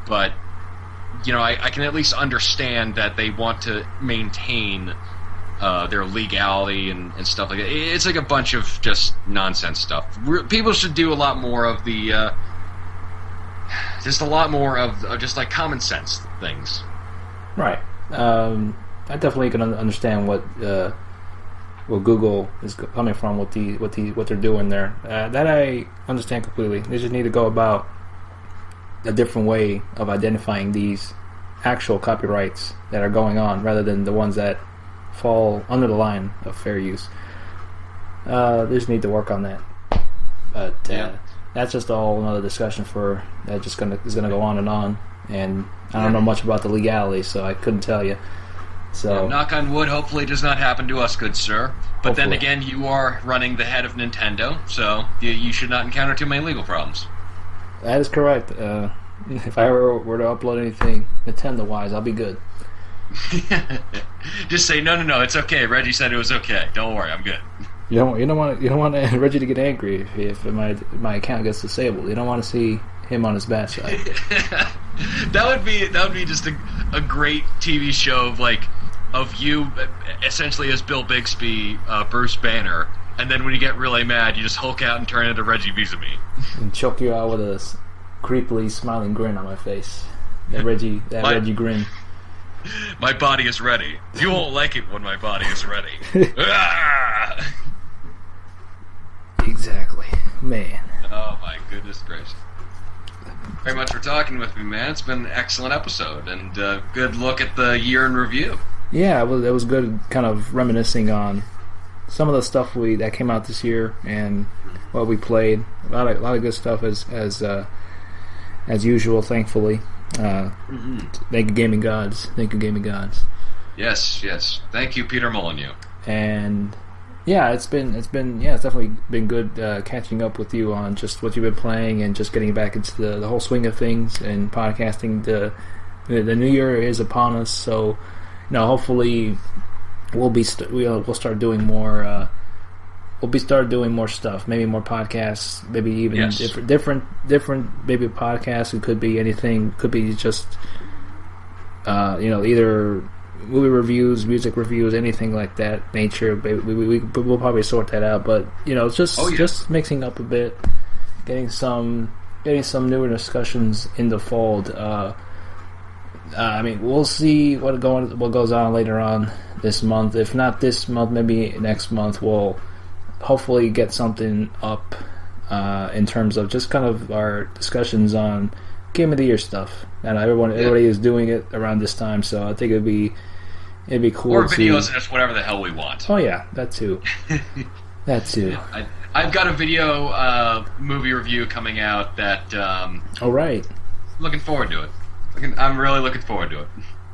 But I can at least understand that they want to maintain their legality and stuff like that. It's like a bunch of just nonsense stuff. People should do a lot more of the just a lot more of just like common sense things. Right. I definitely can understand what Google is coming from, what they're doing there. That I understand completely. They just need to go about a different way of identifying these actual copyrights that are going on, rather than the ones that fall under the line of fair use. They just need to work on that. But that's just a whole another discussion for that. Is gonna go on, and I don't know much about the legality, so I couldn't tell you. So knock on wood, hopefully it does not happen to us, good sir. But then again, you are running the head of Nintendo, so you should not encounter too many legal problems. That is correct. If I ever were to upload anything Nintendo-wise, I'll be good. Just say no. It's okay. Reggie said it was okay. Don't worry, I'm good. You don't want Reggie to get angry if my account gets disabled. You don't want to see him on his bad side. That would be just a great TV show of you essentially as Bill Bixby, Bruce Banner, and then when you get really mad, you just Hulk out and turn into Reggie Vis-a-Vis. And choke you out with a creepily smiling grin on my face. Reggie grin. My body is ready. You won't like it when my body is ready. Ah! Exactly. Man. Oh my goodness gracious. Very much for talking with me, man. It's been an excellent episode, and good look at the year in review. Yeah, it was good kind of reminiscing on some of the stuff that came out this year and what we played. A lot of good stuff as usual, thankfully. Thank you, Gaming Gods. Thank you, Gaming Gods. Yes. Thank you, Peter Molyneux. And yeah, it's definitely been good catching up with you on just what you've been playing and just getting back into the whole swing of things and podcasting. The new year is upon us, so hopefully we'll start doing more. We'll start doing more stuff, maybe more podcasts, maybe even different maybe podcasts. It could be anything. Could be just either movie reviews, music reviews, anything like that nature. We'll probably sort that out, but it's just mixing up a bit, getting some newer discussions in the fold. We'll see what goes on later on this month. If not this month, maybe next month we'll hopefully get something up in terms of just kind of our discussions on Game of the Year stuff. And everybody is doing it around this time, so I think it'd be cool. Or videos and just whatever the hell we want. Oh yeah, that too. That too. I've got a video movie review coming out that. All right. Looking forward to it. I'm really looking forward to it.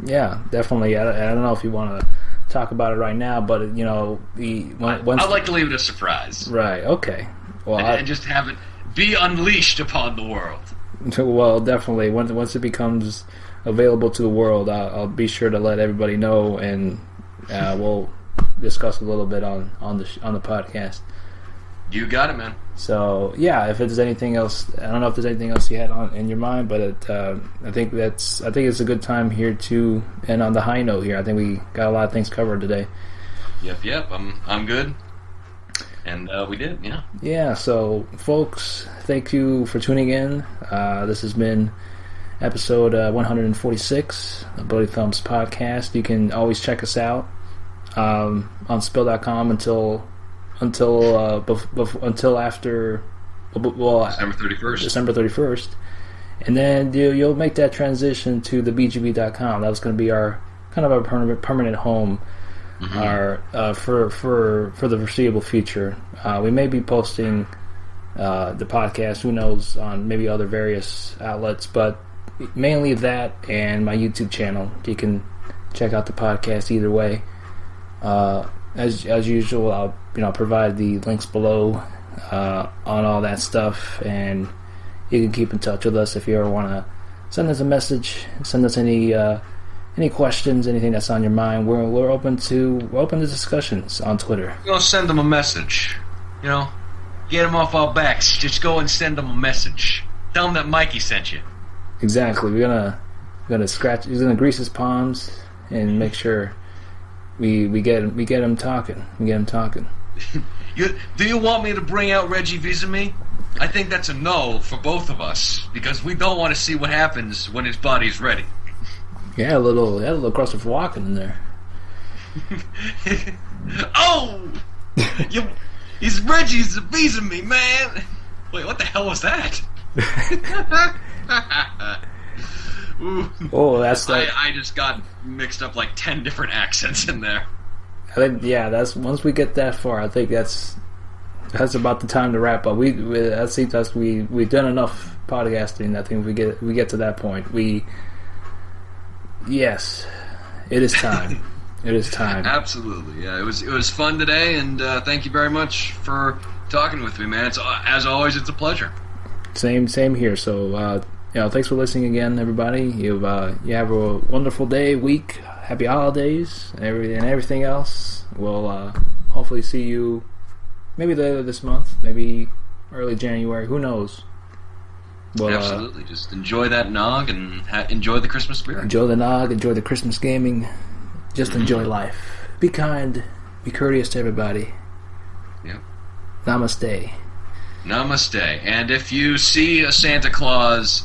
Yeah, definitely. I don't know if you want to talk about it right now, but I'd like to leave it a surprise. Right. Okay. Well, and just have it be unleashed upon the world. Well, definitely. Once it becomes available to the world, I'll be sure to let everybody know, and we'll discuss a little bit on the podcast. You got it, man. So yeah, if there's anything else, I don't know if there's anything else you had in your mind, but I think it's a good time here to end on the high note here. I think we got a lot of things covered today. Yep. I'm good. And we did, yeah. Yeah, so folks, thank you for tuning in. This has been episode 146 of Bloody Thumbs Podcast. You can always check us out on Spill.com until after December 31st. December 31st. And then you'll make that transition to the BGB.com. That was going to be our kind of our permanent home. Our for the foreseeable future. We may be posting the podcast, who knows, on maybe other various outlets, but mainly that and my YouTube channel. You can check out the podcast either way. As usual, I'll provide the links below on all that stuff, and you can keep in touch with us if you ever want to send us a message, send us any questions, anything that's on your mind. We're open to discussions on Twitter. Go send them a message. Get them off our backs. Just go and send them a message. Tell them that Mikey sent you. Exactly. We're gonna scratch. He's gonna grease his palms and make sure we get him talking. We get him talking. Do you want me to bring out Reggie Vis-a-Me? I think that's a no for both of us because we don't want to see what happens when his body's ready. Yeah, a little Christopher Walken in there. Oh! He's Reggie's Vis-a-Me, man! Wait, what the hell was that? Oh, that's like... I just got mixed up like 10 different accents in there. I think, yeah, that's once we get that far, I think that's about the time to wrap up. We've done enough podcasting. I think we get to that point. Yes, it is time. It is time. Absolutely, yeah. It was fun today, and thank you very much for talking with me, man. As always, it's a pleasure. Same here. So, thanks for listening again, everybody. You have a wonderful day, week, happy holidays, and everything else. We'll hopefully see you maybe later this month, maybe early January. Who knows? Well, absolutely. Just enjoy that nog and enjoy the Christmas spirit. Enjoy the nog, enjoy the Christmas gaming. Just enjoy life. Be kind. Be courteous to everybody. Yep. Namaste. Namaste. And if you see a Santa Claus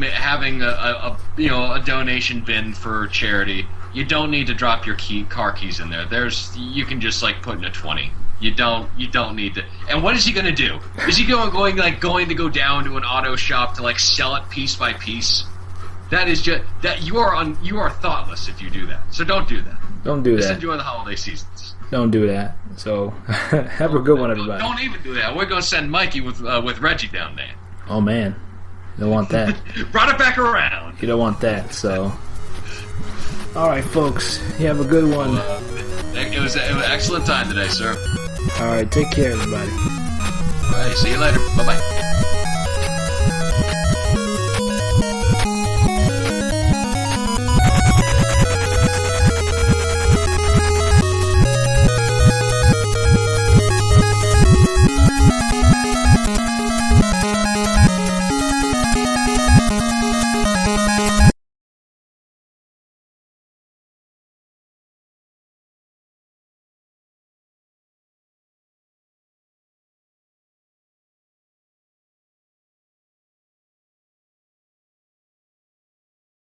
having a donation bin for charity. You don't need to drop your car keys in there. You can just like put in a 20. You don't need to. And what is he going to do? Is he going to go down to an auto shop to like sell it piece by piece? That is just that you are thoughtless if you do that. So don't do that. Don't do that. Just enjoy the holiday seasons. Don't do that. So have a good one, everybody. Don't even do that. We're going to send Mikey with Reggie down there. Oh man, you don't want that. Brought it back around. You don't want that. So, all right, folks, you have a good one. It was an excellent time today, sir. All right, take care, everybody. All right, see you later. Bye bye.